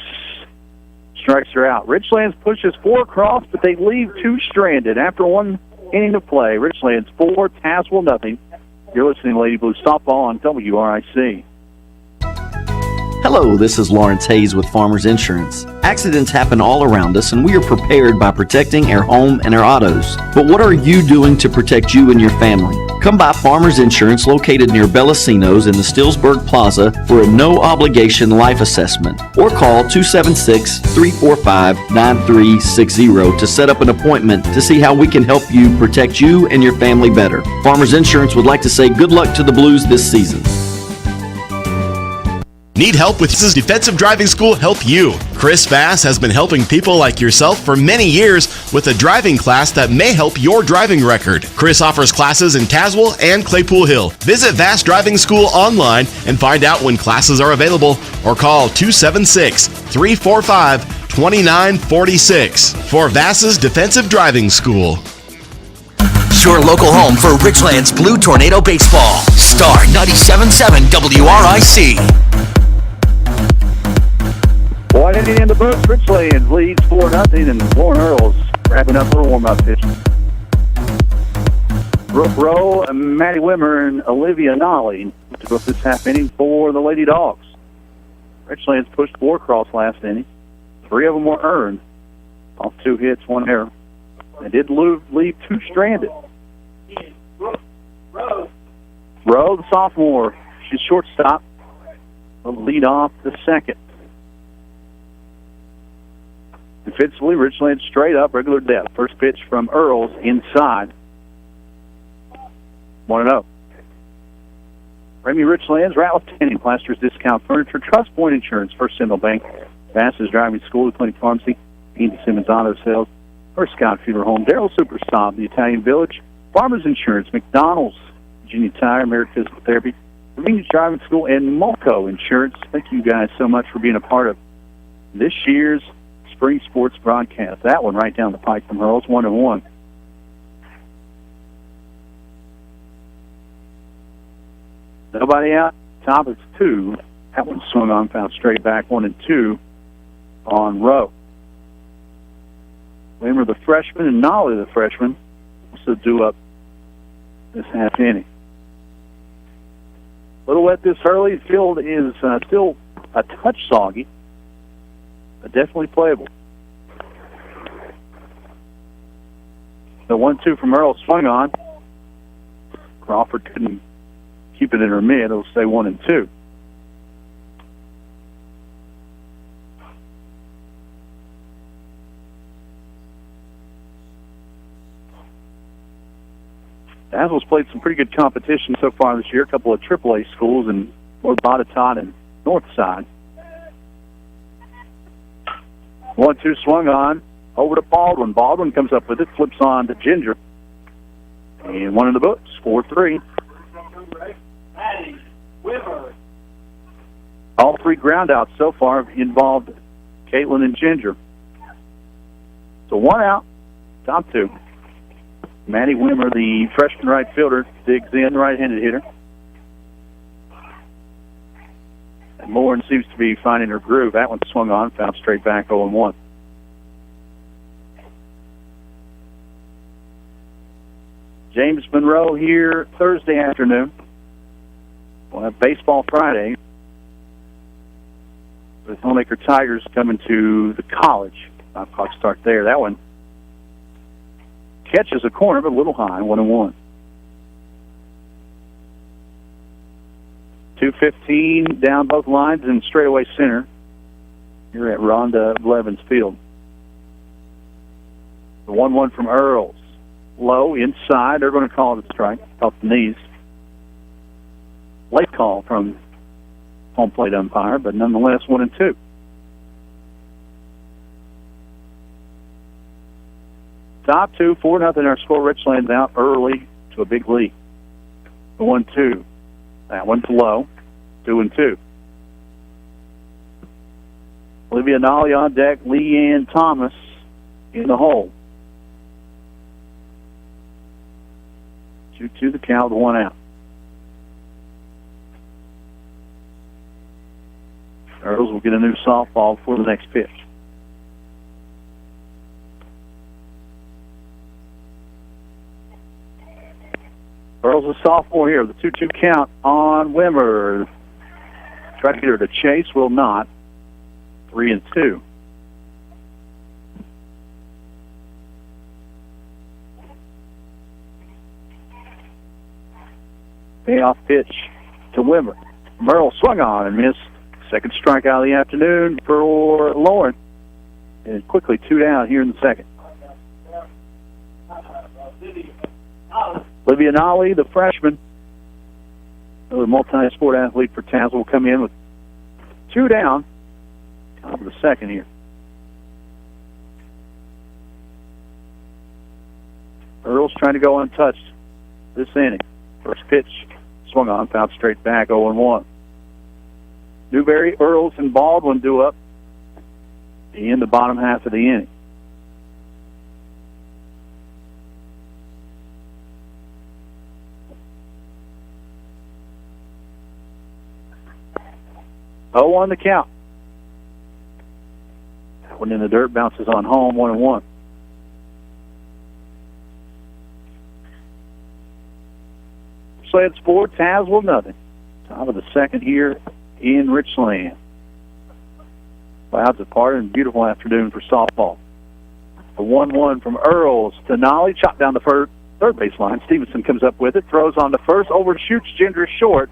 Strikes her out. Richlands pushes 4 across, but they leave 2 stranded after 1 inning to play. Richlands 4, Tazewell nothing. You're listening to Lady Blue Softball on WRIC. Hello, this is Lawrence Hayes with Farmers Insurance. Accidents happen all around us, and we are prepared by protecting our home and our autos. But what are you doing to protect you and your family? Come by Farmers Insurance located near Bellacino's in the Stillsburg Plaza for a no-obligation life assessment, or call 276-345-9360 to set up an appointment to see how we can help you protect you and your family better. Farmers Insurance would like to say good luck to the Blues this season. Need help with his defensive driving school help you? Chris Bass has been helping people like yourself for many years with a driving class that may help your driving record. Chris offers classes in Tazewell and Claypool Hill. Visit Bass Driving School online and find out when classes are available, or call 276-345-2946 for Bass's Defensive Driving School. Your local home for Richlands Blue Tornado Baseball. Star 97.7 WRIC. 1 inning in the books. Richlands leads 4-0, and Lauren Earls wrapping up a little warm-up pitch. Brooke Rowe, Maddie Wimmer, and Olivia Nolly to go this half inning for the Lady Dogs. Richlands pushed 4 across last inning. 3 of them were earned. Off 2 hits, 1 error. They did leave 2 stranded. Rowe, the sophomore, she's shortstop. Will lead off the second. Defensively, Richlands straight up, regular depth. First pitch from Earls inside. 1-0. Ramey Richlands, Ratliff Tanning, Plasters Discount Furniture, Trust Point Insurance, First Central Bank, Bass's Driving School, Clinic Pharmacy, Andy Simmons Auto Sales, First Scott Funeral Home, Darrell Superstop, the Italian Village, Farmers Insurance, McDonald's, Virginia Tire, American Physical Therapy, Convenience Driving School, and Mulco Insurance. Thank you guys so much for being a part of this year's spring sports broadcast. That one right down the pike from Earls, 1-1. Nobody out. Top is 2. That one swung on, found straight back, 1-2 on Rowe. Wimmer, the freshman, and Nolly, the freshman, also due up this half inning. A little wet this early. The field is still a touch soggy, but definitely playable. The 1-2 from Earl swung on. Crawford couldn't keep it in her mid. It'll stay 1-2. Tazewell's played some pretty good competition so far this year. A couple of AAA schools in Fort Botetourt and Northside. 1-2 swung on. Over to Baldwin. Baldwin comes up with it, flips on to Ginger. And 1 in the books, 4-3. All 3 groundouts so far have involved Caitlin and Ginger. So 1 out, top 2. Maddie Wimmer, the freshman right fielder, digs in, right-handed hitter. And Lauren seems to be finding her groove. That one swung on, found straight back, 0-1. James Monroe here Thursday afternoon. We'll have baseball Friday with Homemaker Tigers coming to the college. 5 o'clock start there. That one catches a corner, but a little high, 1-1. 2:15 down both lines in straightaway center. Here at Rhonda Blevins Field. The 1-1 from Earls. Low, inside. They're going to call it a strike. Off the knees. Late call from home plate umpire, but nonetheless 1-2. Top two, 4-0 our score. Richlands out early to a big lead. The 1-2. That one's low. 2-2. Olivia Nolly on deck. Leanne Thomas in the hole. 2-2 the count with 1 out. Earls will get a new softball before the next pitch. Earls a sophomore here. The 2-2 count on Wimmer. Try to get her to chase, will not. 3-2. Payoff pitch to Wimmer. Merle swung on and missed. Second strikeout of the afternoon for Lauren. And quickly 2 down here in the second. Olivia Nolly, the freshman, another multi-sport athlete for Tazewell, will come in with 2 down. Top of the second here. Earl's trying to go untouched this inning. First pitch swung on, fouled straight back, 0-1. Newberry, Earls, and Baldwin due up in the bottom half of the inning. On the count. That one in the dirt, bounces on home, 1-1. Sled Sport, Tazewell, nothing. Top of the second here in Richlands. Clouds apart and beautiful afternoon for softball. A 1-1 from Earls to Nolly, chopped down the third base line. Stevenson comes up with it, throws on to first, overshoots Ginger short,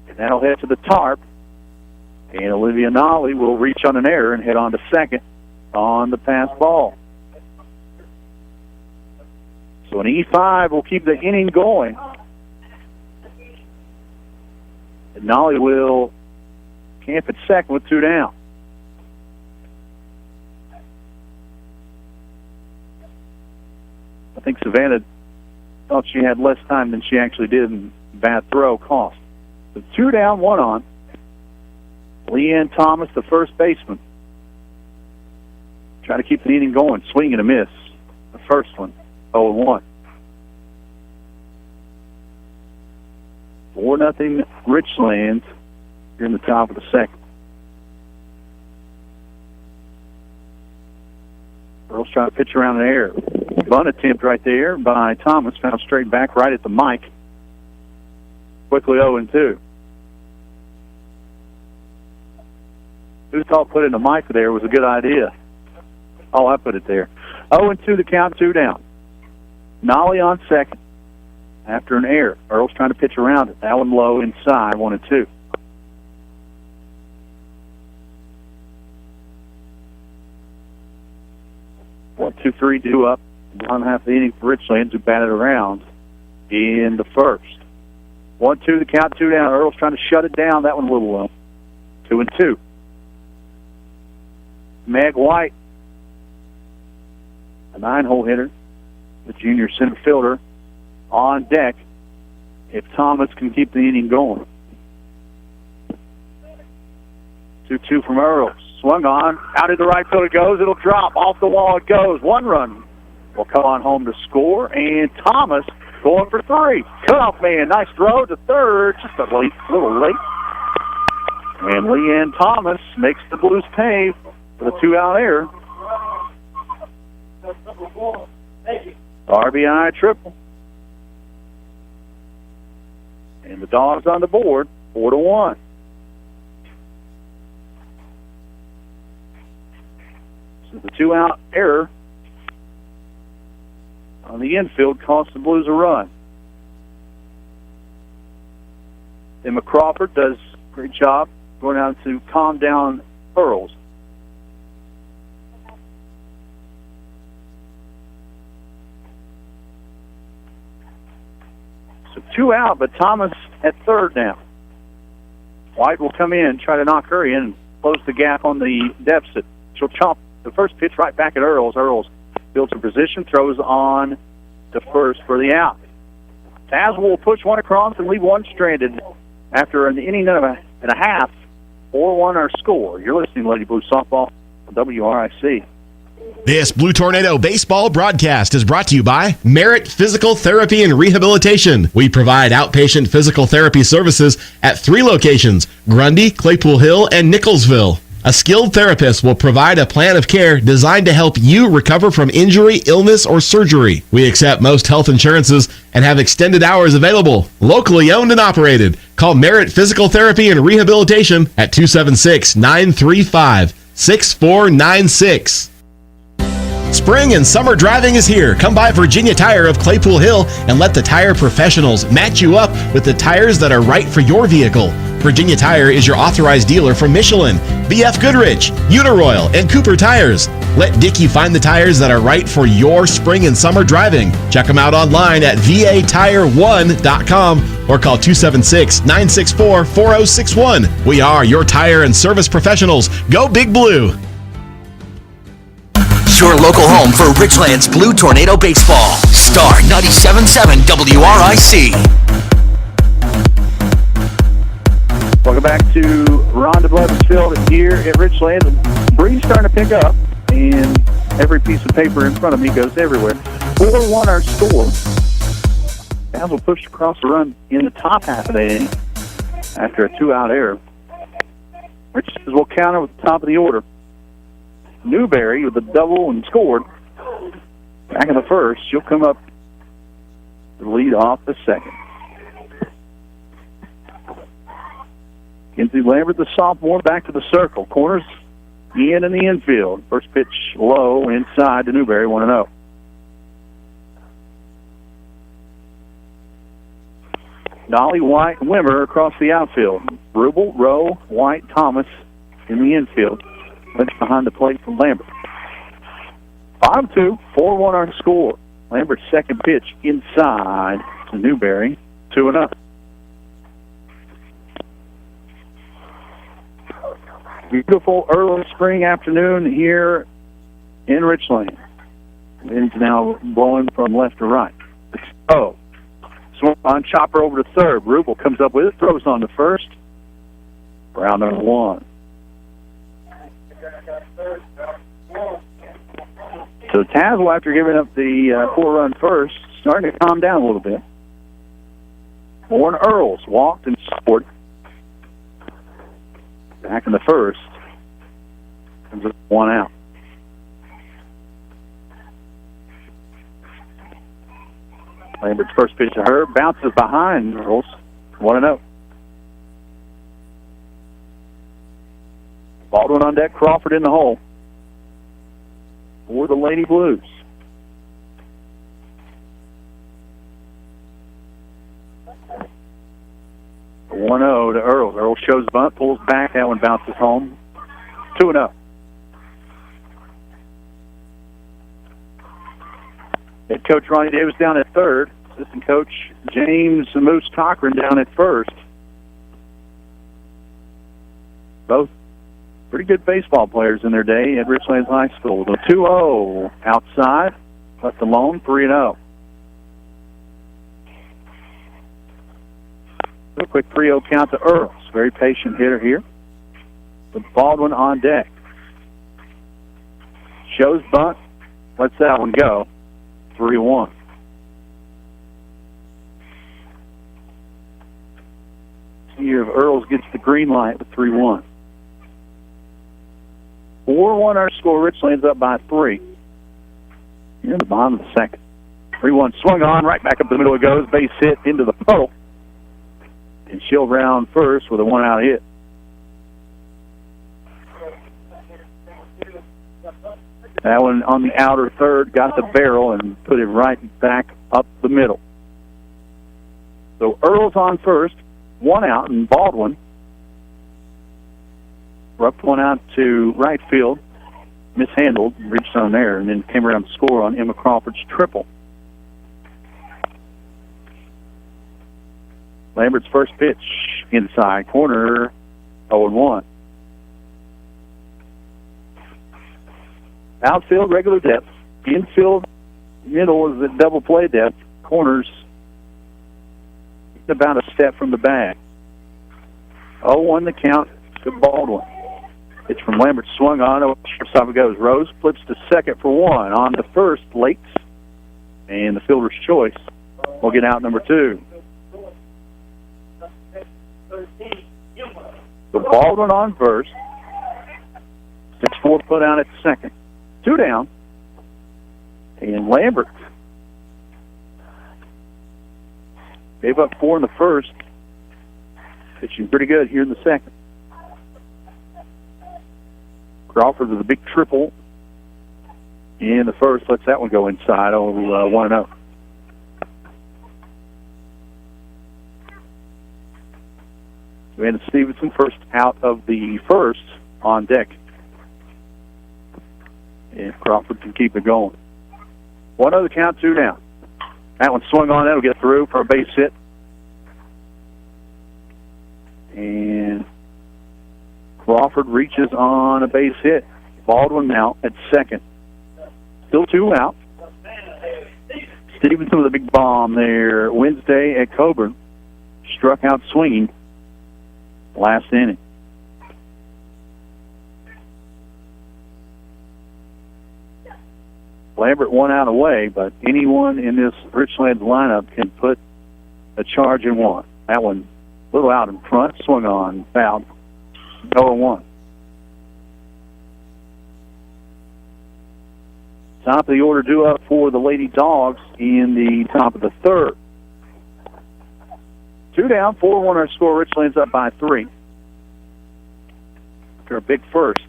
and that'll head to the tarp. And Olivia Nolly will reach on an error and head on to second on the pass ball. So an E5 will keep the inning going. And Nolly will camp at second with 2 down. I think Savannah thought she had less time than she actually did, and bad throw cost. So 2 down, 1 on. Leanne Thomas, the first baseman. Trying to keep the inning going. Swing and a miss. The first one, 0-1. 4-0 Richlands here in the top of the second. Earl's trying to pitch around an air. Bunt attempt right there by Thomas. Found straight back right at the mic. Quickly 0-2. Who thought putting the mic there was a good idea? Oh, I put it there. 0-2 the count, 2 down. Nolly on second after an error. Earl's trying to pitch around it. That one low inside, 1-2. One, 2-3 due up. Down half the inning for Richlands, who batted around in the first. 1-2 the count, 2 down. Earl's trying to shut it down. That one a little low. 2-2. Meg White, a 9-hole hitter, the junior center fielder, on deck if Thomas can keep the inning going. 2-2 from Earls. Swung on. Out in the right field it goes. It'll drop. Off the wall it goes. 1 run will come on home to score. And Thomas going for 3. Cutoff man. Nice throw to third. Just a little late. And Leanne Thomas makes the Blues pay for the 2-out error. RBI triple. And the Dogs on the board, 4-1. So the 2-out error on the infield costs the Blues a run. Then McCrawford does a great job going out to calm down Earls. So 2 out, but Thomas at third now. White will come in, try to knock her in, and close the gap on the deficit. She'll chomp the first pitch right back at Earls. Earls builds a position, throws on to first for the out. Tazewell will push one across and leave one stranded after an inning and a half. 4-1 our score. You're listening to Lady Blue Softball on WRIC. This Blue Tornado baseball broadcast is brought to you by Merit Physical Therapy and Rehabilitation. We provide outpatient physical therapy services at 3 locations, Grundy, Claypool Hill, and Nicholsville. A skilled therapist will provide a plan of care designed to help you recover from injury, illness, or surgery. We accept most health insurances and have extended hours available. Locally owned and operated. Call Merit Physical Therapy and Rehabilitation at 276-935-6496. Spring and summer driving is here. Come by Virginia Tire of Claypool Hill and let the tire professionals match you up with the tires that are right for your vehicle. Virginia Tire is your authorized dealer for Michelin, BF Goodrich, Uniroyal, and Cooper Tires. Let Dickie find the tires that are right for your spring and summer driving. Check them out online at vatire1.com or call 276-964-4061. We are your tire and service professionals. Go Big Blue! Your local home for Richlands Blue Tornado Baseball. Star 97.7 WRIC. Welcome back to Rhonda Blevins Field here at Richlands. The breeze starting to pick up, and every piece of paper in front of me goes everywhere. 4-1 our score. Tazewell pushed across the run in the top half of the inning after a 2-out error. Richlands will counter with the top of the order. Newberry with a double and scored. Back in the first, she'll come up to lead off the second. Kinsey Lambert, the sophomore, back to the circle. Corners in the infield. First pitch low inside to Newberry, 1-0. Dolly, White, and Wimmer across the outfield. Rubel, Rowe, White, Thomas in the infield. Lynch behind the plate from Lambert. 5-2, 4-1 our score. Lambert's second pitch inside to Newberry, 2-0. Beautiful early spring afternoon here in Richlands. Wind's now blowing from left to right. Oh, swung on chopper over to third. Rubel comes up with it, throws on to first. Round number 1. So Tazewell, after giving up the 4-run first, starting to calm down a little bit. Warren Earls walked and scored. Back in the first. Comes up 1 out. Lambert's first pitch to her bounces behind Earls. 1-0. Baldwin on deck, Crawford in the hole for the Lady Blues. A 1-0 to Earls. Earls shows bunt, pulls back. That one bounces home. 2-0. Head coach Ronnie Davis down at third. Assistant coach James Moose Cochran down at first. Both pretty good baseball players in their day at Richlands High School. The 2-0 outside, left alone, 3-0. A quick 3-0 count to Earls. Very patient hitter here. With Baldwin on deck. Shows bunt, lets that one go. 3-1. Here if Earls gets the green light with 3-1. 4-1 our score. Richlands up by 3. Here in the bottom of the second. 3-1 swung on. Right back up the middle it goes. Base hit into the puddle. And she'll round first with a 1-out hit. That one on the outer third got the barrel and put it right back up the middle. So Earl's on first, one out, and Baldwin roughed one out to right field, mishandled, reached on there, and then came around to score on Emma Crawford's triple. Lambert's first pitch, inside corner, 0-1. Outfield, regular depth. Infield, middle is at double play depth. Corners, about a step from the bag. 0-1 the count to Baldwin. It's from Lambert, swung on. Shortstop it goes. Rose flips to second for one. On to first, Lakes. And the fielder's choice will get out number 2. So Baldwin on first. 6-4 put out at second. 2 down. And Lambert gave up 4 in the first. Pitching pretty good here in the second. Crawford with a big triple in the first. Lets that one go inside. 1-0. And Stevenson first out of the first on deck. And Crawford can keep it going. 1-0 the count, 2 down. That one swung on. That'll get through for a base hit. And Crawford reaches on a base hit. Baldwin now at second. Still 2 out. Stevenson with a big bomb there. Wednesday at Coburn. Struck out swinging last inning. Lambert 1 out away, but anyone in this Richlands lineup can put a charge in one. That one a little out in front, swung on, fouled. 0-1. Top of the order due up for the Lady Dogs in the top of the third. 2 down, 4-1 our score. Richlands up by 3. After a big first.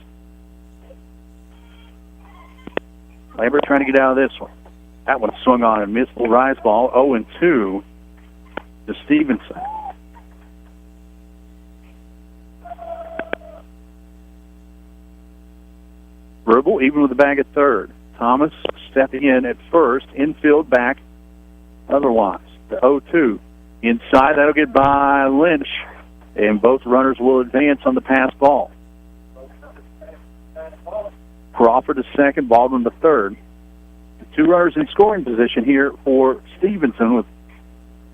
Lambert trying to get out of this one. That one swung on and missed the rise ball. 0-2 to Stevenson. Verbal even with the bag at third. Thomas stepping in at first. Infield back otherwise. The 0-2. Inside, that'll get by Lynch. And both runners will advance on the pass ball. Crawford to second, Baldwin to third. 2 runners in scoring position here for Stevenson with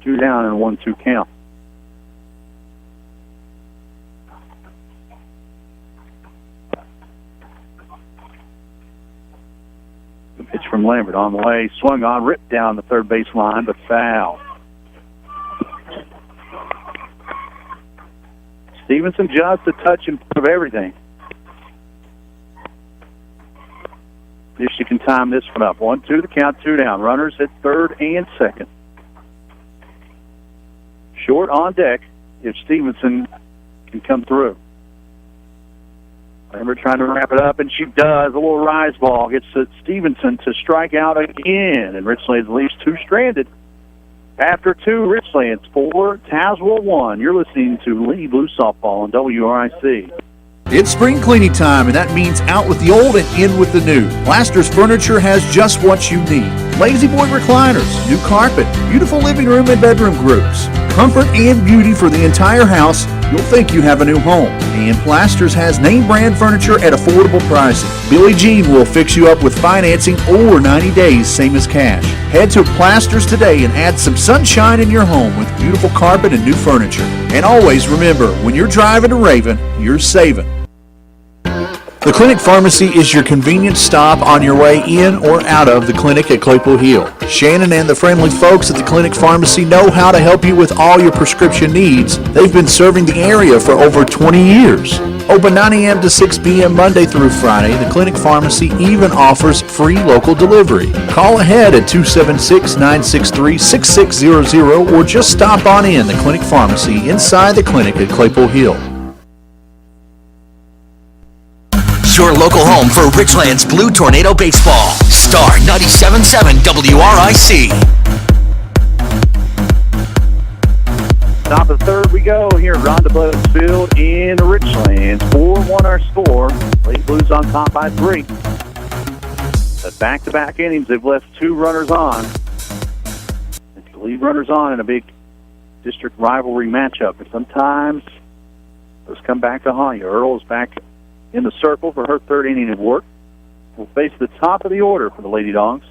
2 down and 1-2 count. The pitch from Lambert on the way, swung on, ripped down the third base line, but foul. Stevenson just a touch in front of everything. If she can time this one up. 1-2 the count, 2 down. Runners at third and second. Short on deck if Stevenson can come through. Lambert trying to wrap it up, and she does. A little rise ball gets to Stevenson to strike out again, and Richlands leaves 2 stranded. After 2, Richlands 4, Tazewell 1. You're listening to Lady Blue Softball on WRIC. It's spring cleaning time, and that means out with the old and in with the new. Blasters Furniture has just what you need. Lazy Boy recliners, new carpet, beautiful living room and bedroom groups. Comfort and beauty for the entire house. You'll think you have a new home. And Blasters has name brand furniture at affordable pricing. Billie Jean will fix you up with financing or 90 days, same as cash. Head to Blasters today and add some sunshine in your home with beautiful carpet and new furniture. And always remember, when you're driving to Raven, you're saving. The Clinic Pharmacy is your convenient stop on your way in or out of the clinic at Claypool Hill. Shannon and the friendly folks at the Clinic Pharmacy know how to help you with all your prescription needs. They've been serving the area for over 20 years. Open 9 a.m. to 6 p.m. Monday through Friday, the Clinic Pharmacy even offers free local delivery. Call ahead at 276-963-6600 or just stop on in the Clinic Pharmacy inside the clinic at Claypool Hill. your local home for Richlands Blue Tornado Baseball. Star 97.7 WRIC. Top of the third we go here at Rhonda Blevins Field in Richlands. 4-1 our score. Lady Blues on top by 3. The back-to-back innings, they've left 2 runners on. And to leave runners on in a big district rivalry matchup. And sometimes those come back to haunt you. Earl is back in the circle for her 3rd inning of work. We'll face the top of the order for the Lady Dogs.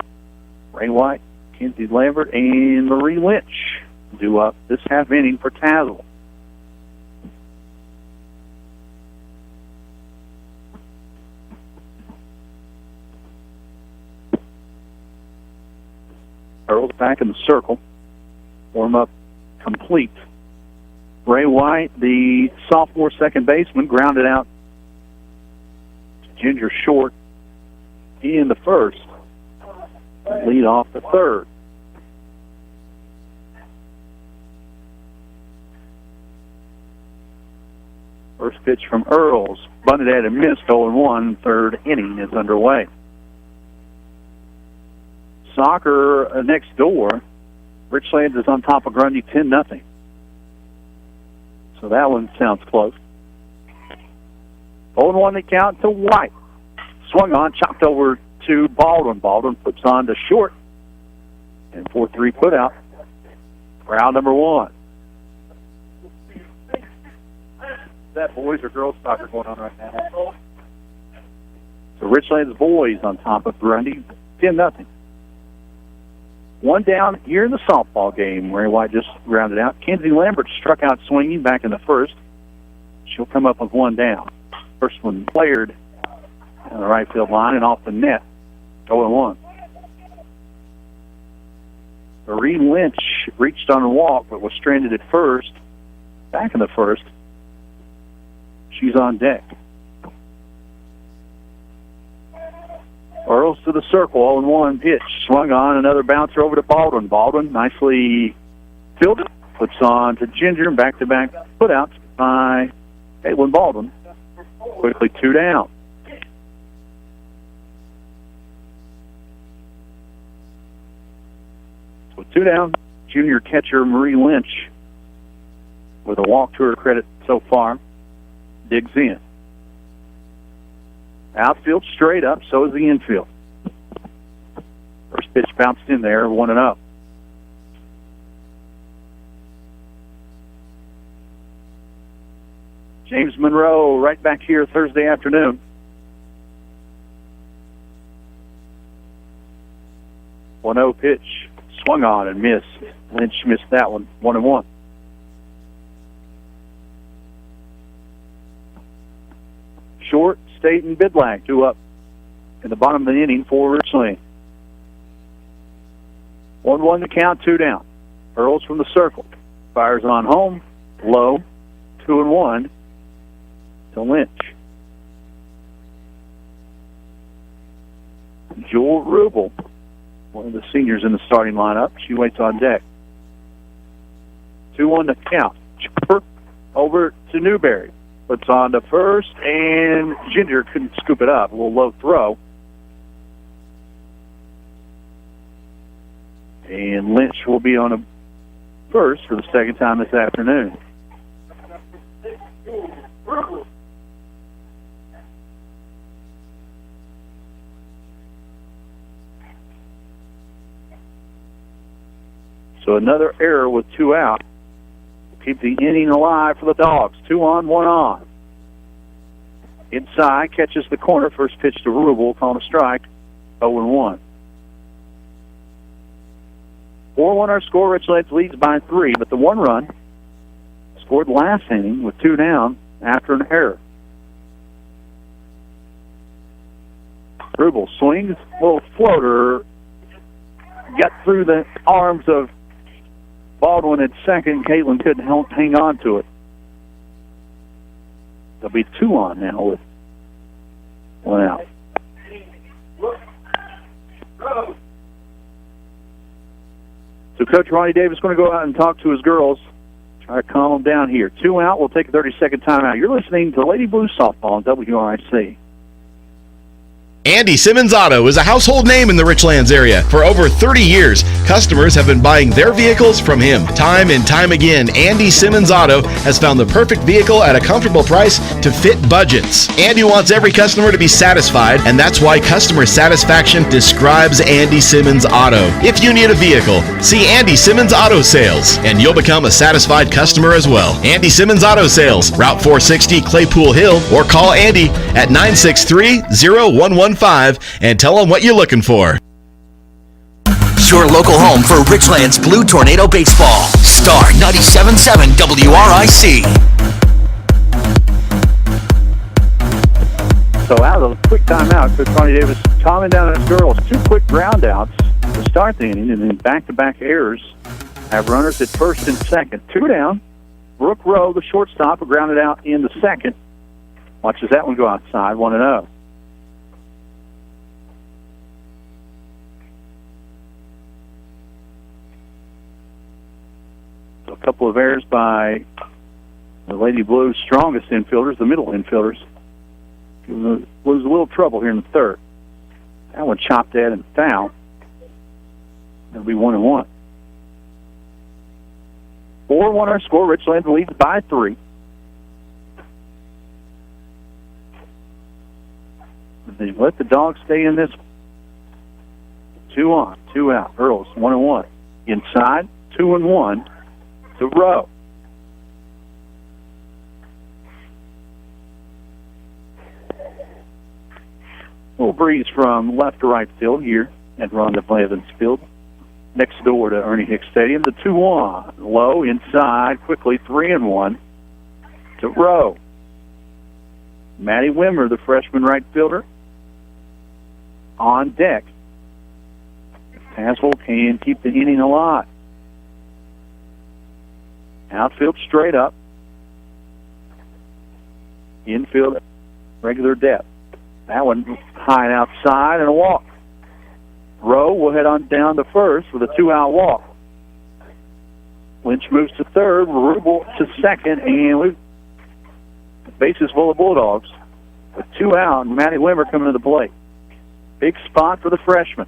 Ray White, Kenzie Lambert, and Marie Lynch do up this half inning for Tazewell. Earl's back in the circle. Warm-up complete. Ray White, the sophomore second baseman, grounded out to Ginger Short in the first. Lead off the third. First pitch from Earls. Bunted at and missed, 0-1. 3rd inning is underway. Soccer next door. Richlands is on top of Grundy 10-0. So that one sounds close. 0-1 the count to White. Swung on, chopped over to Baldwin. Baldwin flips on to Short. And 4-3 put out. Round number 1. Is that boys or girls soccer going on right now? So Richlands boys on top of Grundy, 10-0. 1 down here in the softball game. Ray White just rounded out. Kenzie Lambert struck out swinging back in the first. She'll come up with 1 down. First one flared on the right field line and off the net. 0-1. Marie Lynch reached on a walk but was stranded at first. Back in the first. She's on deck. Earls to the circle, 0-1 pitch. Swung on, another bouncer over to Baldwin. Baldwin nicely fielded. Flips on to Ginger, back-to-back putouts by Caitlin Baldwin. Quickly 2 down. So 2 down, junior catcher Marie Lynch, with a walk to her credit so far, digs in. Outfield straight up, so is the infield. First pitch bounced in there, 1-0. James Monroe right back here Thursday afternoon. One-0 pitch, swung on and missed. Lynch missed that one, 1-1. Short, Staten, Bidlack, 2 up in the bottom of the inning for Richlands. 1-1 to count, 2 down. Earls from the circle. Fires on home, low, 2-1 to Lynch. Jewel Rubel, one of the seniors in the starting lineup. She waits on deck. 2-1 to count. Chipper over to Newberry. Puts on to first, and Ginger couldn't scoop it up. A little low throw. And Lynch will be on a first for the second time this afternoon. So another error with 2 out. Keep the inning alive for the Dogs. 2 on, 1 on. Inside, catches the corner. First pitch to Rubel, calling a strike. 0-1. 4-1 our score. Richlands leads by 3, but the 1 run scored last inning with 2 down after an error. Rubel swings, little floater, got through the arms of Baldwin at second. Caitlin couldn't hang on to it. There'll be 2 on now with 1 out. So Coach Ronnie Davis is going to go out and talk to his girls, try to calm them down here. 2 out. We'll take a 30-second timeout. You're listening to Lady Blues Softball on WRIC. Andy Simmons Auto is a household name in the Richlands area. For over 30 years, customers have been buying their vehicles from him. Time and time again, Andy Simmons Auto has found the perfect vehicle at a comfortable price to fit budgets. Andy wants every customer to be satisfied, and that's why customer satisfaction describes Andy Simmons Auto. If you need a vehicle, see Andy Simmons Auto Sales, and you'll become a satisfied customer as well. Andy Simmons Auto Sales, Route 460, Claypool Hill, or call Andy at 963-0115 and tell them what you're looking for. Your local home for Richlands Blue Tornado Baseball. Star 97.7 WRIC. So out of a quick timeout, Coach Ronnie Davis calming down his girls. 2 quick ground outs to start the inning, and then back-to-back errors have runners at first and second. 2 down. Brooke Rowe, the shortstop, will ground it out in the second. Watches that one go outside, 1-0. A couple of errors by the Lady Blues' strongest infielders, the middle infielders. Giving the Blues a little trouble here in the third. That one chopped at and foul. It'll be 1-1. 4-1 our score. Richlands leads by 3. They let the Dogs stay in this one. 2 on, 2 out. Earls, 1-1. Inside, 2-1. To Rowe. Little breeze from left to right field here at Rhonda Blevins Field, next door to Ernie Hicks Stadium. The 2-1, low inside, quickly 3-1 to Rowe. Maddie Wimmer, the freshman right fielder, on deck. Tazewell can keep the inning alive. Outfield straight up. Infield regular depth. That one high and outside and a walk. Rowe will head on down to first with a 2-out walk. Lynch moves to third, Rubel to second, and we've bases full of Bulldogs. With 2 out, and Maddie Wimmer coming to the plate. Big spot for the freshman.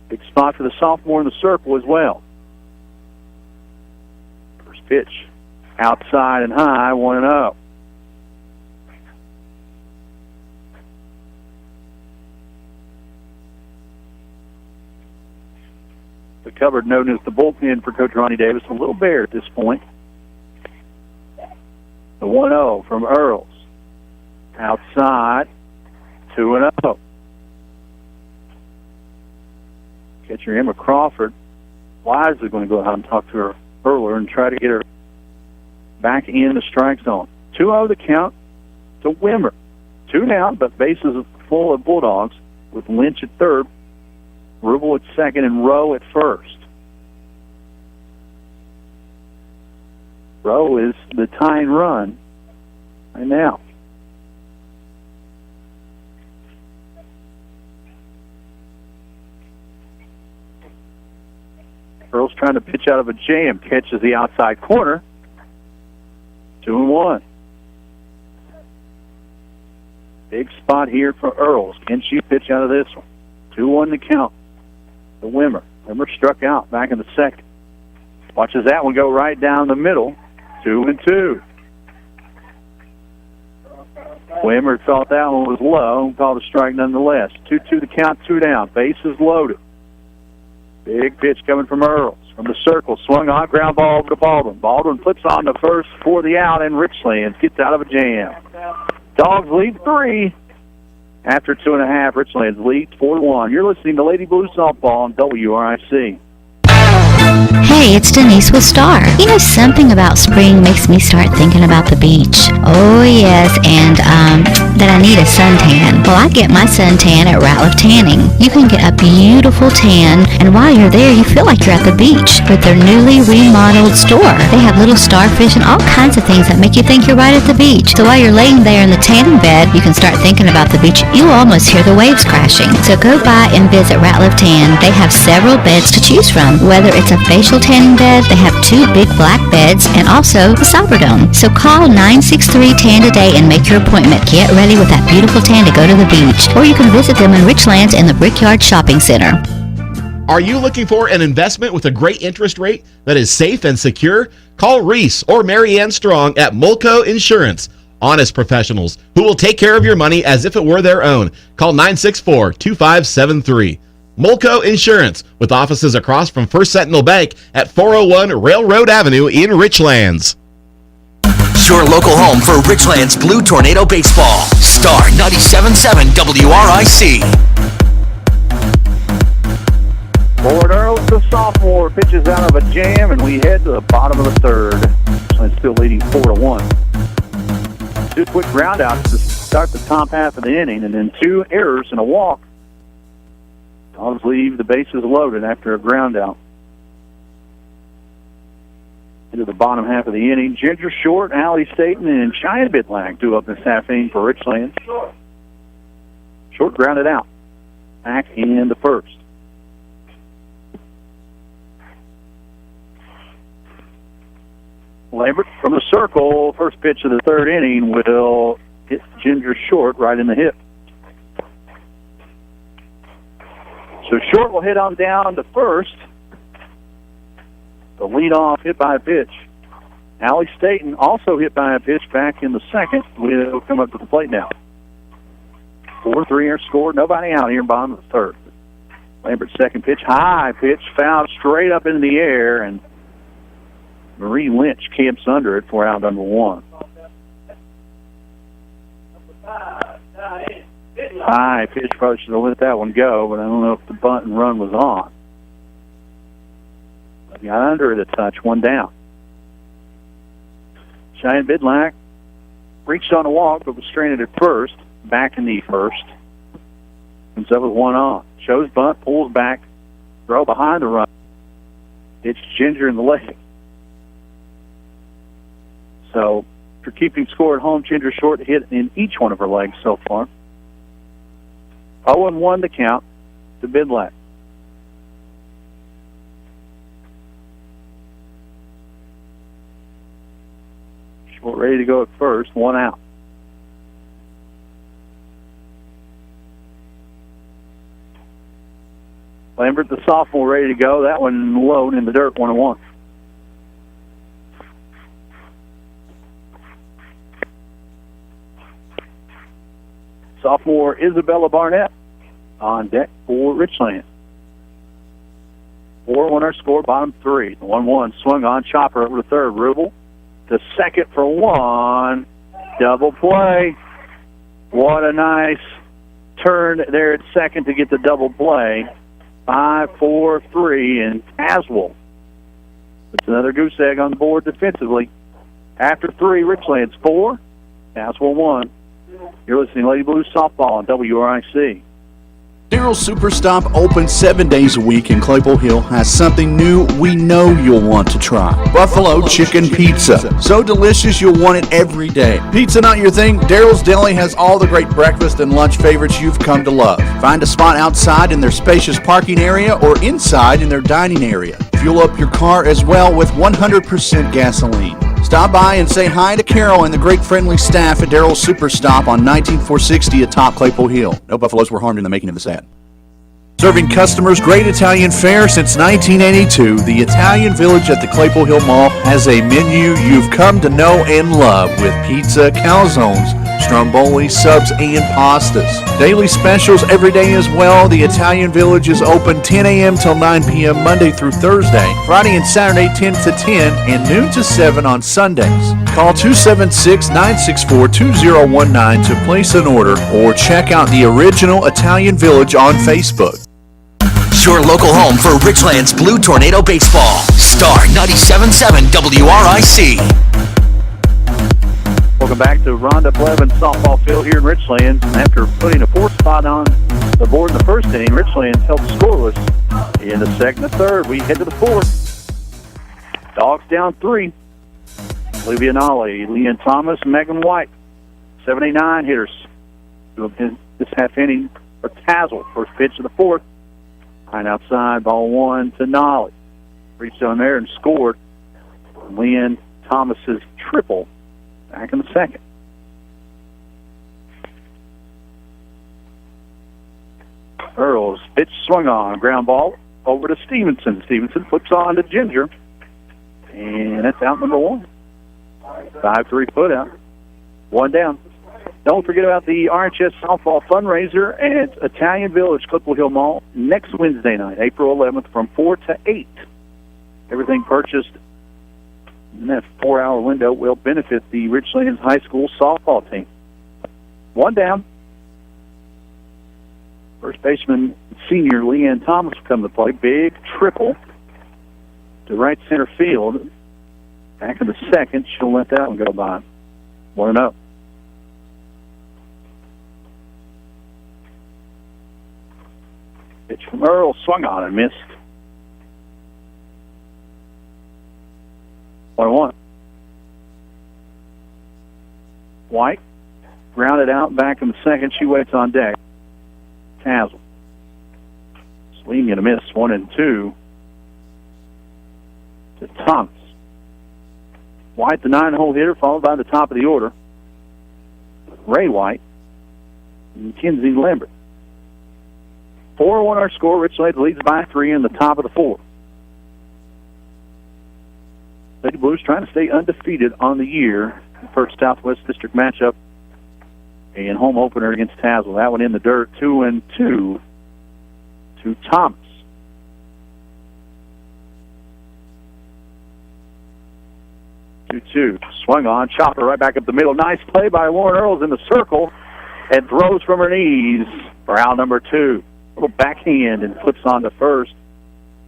Big spot for the sophomore in the circle as well. Pitch outside and high, 1-0. The cupboard known as the bullpen for Coach Ronnie Davis, a little bare at this point. The 1-0 from Earls. Outside, 2-0. Catcher Emma Crawford wisely going to go out and talk to her earlier and try to get her back in the strike zone. 2-0 the count to Wimmer. 2 down, but bases full of Bulldogs with Lynch at third, Rubel at second, and Rowe at first. Rowe is the tying run right now. Earl's trying to pitch out of a jam, catches the outside corner. 2-1. Big spot here for Earls. Can she pitch out of this one? 2-1 to count. The Wimmer. Wimmer struck out back in the second. Watches that one go right down the middle. 2-2. Wimmer thought that one was low and called a strike nonetheless. 2-2 to count, 2 down. Bases loaded. Big pitch coming from Earls. From the circle, swung on, ground ball over to Baldwin. Baldwin flips on to first for the out, and Richlands gets out of a jam. Dogs lead 3. After 2.5, Richlands leads 4-1. You're listening to Lady Blues Softball on WRIC. Hey, it's Denise with Star. You know, something about spring makes me start thinking about the beach. Oh, yes, and, that I need a suntan. Well, I get my suntan at Ratliff Tanning. You can get a beautiful tan, and while you're there, you feel like you're at the beach with their newly remodeled store. They have little starfish and all kinds of things that make you think you're right at the beach. So while you're laying there in the tanning bed, you can start thinking about the beach. You'll almost hear the waves crashing. So go by and visit Ratliff Tan. They have several beds to choose from, whether it's a facial tan 10 bed, they have 2 big black beds, and also a Cyberdome. So call 963-TAN today and make your appointment. Get ready with that beautiful tan to go to the beach. Or you can visit them in Richlands in the Brickyard Shopping Center. Are you looking for an investment with a great interest rate that is safe and secure? Call Reese or Marianne Strong at Mulco Insurance. Honest professionals who will take care of your money as if it were their own. Call 964-2573. Mulco Insurance, with offices across from First Sentinel Bank at 401 Railroad Avenue in Richlands. Your local home for Richlands Blue Tornado Baseball. Star 97.7 WRIC. Ford Earls, the sophomore, pitches out of a jam, and we head to the bottom of the third. Richlands still leading 4-1. 2 quick groundouts to start the top half of the inning, and then 2 errors and a walk. Dogs leave the bases loaded after a groundout. Into the bottom half of the inning, Ginger Short, Allie Staten, and Cheyenne Bitlack do up this half inning for Richlands. Short grounded out. Back in the first. Lambert from the circle, first pitch of the third inning will hit Ginger Short right in the hip. So Short will hit on down to first. The leadoff hit by a pitch. Allie Staten also hit by a pitch back in the second. Will come up to the plate now. 4-3 are scored. Nobody out here in bottom of the third. Lambert's second pitch, high pitch, fouled straight up into the air, and Marie Lynch camps under it for out number 1. High pitch, probably should have let that one go, but I don't know if the bunt and run was on. Got under it a touch, 1 down. Cheyenne Bidlack reached on a walk, but was stranded at first, back in the first. Comes up with 1 on. Shows bunt, pulls back, throw behind the run. It's Ginger in the leg. So, for keeping score at home, Ginger Short hit in each one of her legs so far. 0-1 the count to Bidlack. Short ready to go at first, 1 out. Lambert, the sophomore, ready to go. That one low in the dirt, 1-1. Sophomore Isabella Barnett on deck for Richlands. 4-1 our score, bottom 3. 1-1 swung on, chopper over to third. Rubel to second for 1. Double play. What a nice turn there at second to get the double play. 5-4-3, and Tazewell puts another goose egg on the board defensively. After 3, Richlands 4, Tazewell 1. You're listening to Lady Blues Softball on WRIC. Daryl's Superstop, open 7 days a week in Claypool Hill, has something new we know you'll want to try. Buffalo Chicken Pizza. So delicious you'll want it every day. Pizza not your thing? Daryl's Deli has all the great breakfast and lunch favorites you've come to love. Find a spot outside in their spacious parking area or inside in their dining area. Fuel up your car as well with 100% gasoline. Stop by and say hi to Carol and the great friendly staff at Daryl's Superstop on 19460 atop Claypool Hill. No buffaloes were harmed in the making of this ad. Serving customers great Italian fare since 1982, the Italian Village at the Claypool Hill Mall has a menu you've come to know and love with pizza, calzones, stromboli, subs, and pastas. Daily specials every day as well. The Italian Village is open 10 a.m. till 9 p.m. Monday through Thursday, Friday and Saturday 10 to 10, and noon to 7 on Sundays. Call 276-964-2019 to place an order or check out the original Italian Village on Facebook. Your local home for Richlands Blue Tornado Baseball. Star 97.7 WRIC. Welcome back to Rhonda Blevins softball field here in Richlands. After putting a 4th spot on the board in the first inning, Richlands held scoreless in the second and third. We head to the 4th. Dogs down 3. Olivia Nolly, Leanne Thomas, Megan White. 79 hitters. This half inning for Tazewell. First pitch of the 4th. Line outside, ball 1 to Nolly. reached down there and scored Leanne Thomas's triple back in the second. Earls pitch swung on, ground ball over to Stevenson. Stevenson flips on to Ginger, and that's out number one. 5-3 put out. One down. Don't forget about the RHS softball fundraiser at Italian Village, Clipple Hill Mall, next Wednesday night, April 11th, from 4 to 8. Everything purchased in that 4-hour window will benefit the Richlands High School softball team. One down. First baseman, senior Leanne Thomas will come to play. Big triple to right center field. Back in the second, she'll let that one go by. 1-0. Pitch from Earl, swung on and missed. 1-1. White grounded out back in the second. She waits on deck. Tazewell. Swing and a miss. 1-2 to Thomas. White, the 9-hole hitter, followed by the top of the order, Ray White and Kenzie Lambert. 4-1 our score. Richlands leads by 3 in the top of the fourth. Lady Blues trying to stay undefeated on the year. First Southwest District matchup and home opener against Tazewell. That one in the dirt. 2-2 to Thomas. 2-2. Swung on. Chopper right back up the middle. Nice play by Warren Earls in the circle and throws from her knees for out number 2. Little backhand and flips on to first.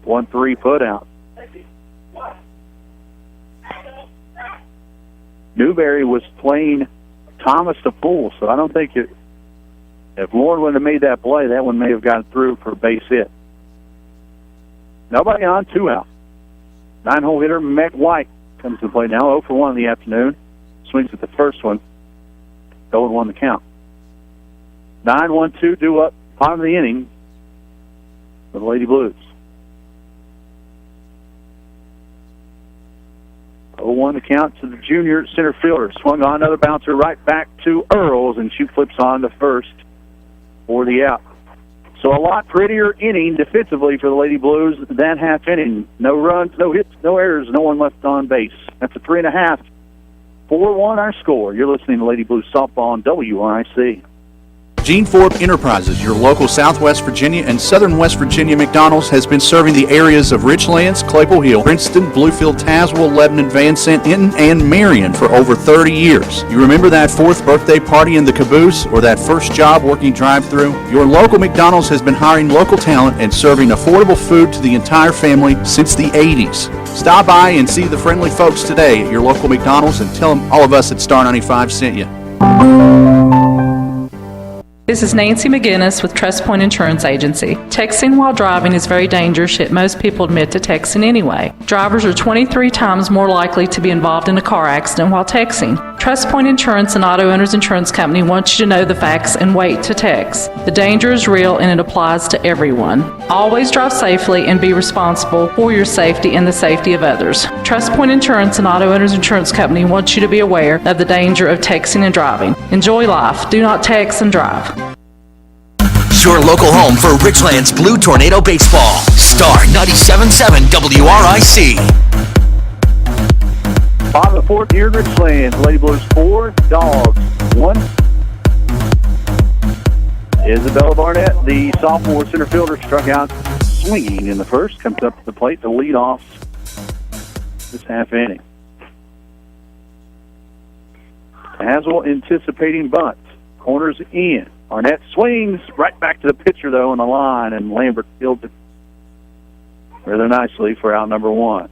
1-3 put out. Newberry was playing Thomas to pull, so I don't think if Lauren would have made that play, that one may have gotten through for a base hit. Nobody on, 2 out. 9-hole hitter Meg White comes to play now, 0 for 1 in the afternoon. Swings at the first one. 0-1 the count. 9-1-2 due up, bottom of the inning for the Lady Blues. 0-1 the count to the junior center fielder. Swung on, another bouncer right back to Earls, and she flips on to first for the out. So a lot prettier inning defensively for the Lady Blues that half inning. No runs, no hits, no errors, no one left on base. That's a 3.5. 4-1 our score. You're listening to Lady Blues softball on WRIC. Gene Forbes Enterprises, your local Southwest Virginia and Southern West Virginia McDonald's, has been serving the areas of Richlands, Claypool Hill, Princeton, Bluefield, Tazewell, Lebanon, Van Sant, Hinton, and Marion for over 30 years. You remember that 4th birthday party in the caboose or that first job working drive-thru? Your local McDonald's has been hiring local talent and serving affordable food to the entire family since the 80s. Stop by and see the friendly folks today at your local McDonald's and tell them all of us at Star 95 sent you. This is Nancy McGinnis with Trust Point Insurance Agency. Texting while driving is very dangerous, yet most people admit to texting anyway. Drivers are 23 times more likely to be involved in a car accident while texting. Trust Point Insurance and Auto Owners Insurance Company wants you to know the facts and wait to text. The danger is real and it applies to everyone. Always drive safely and be responsible for your safety and the safety of others. Trust Point Insurance and Auto Owners Insurance Company wants you to be aware of the danger of texting and driving. Enjoy life. Do not text and drive. Your local home for Richlands Blue Tornado Baseball. Star 97.7 WRIC. Bottom of the fourth here in Richlands. Lady Blues 4, Dogs 1. Isabella Barnett, the sophomore center fielder, struck out swinging in the first. Comes up to the plate to lead off this half inning. Tazewell anticipating bunt. Corners in. Arnett swings right back to the pitcher, though, on the line, and Lambert fields it rather nicely for out number 1.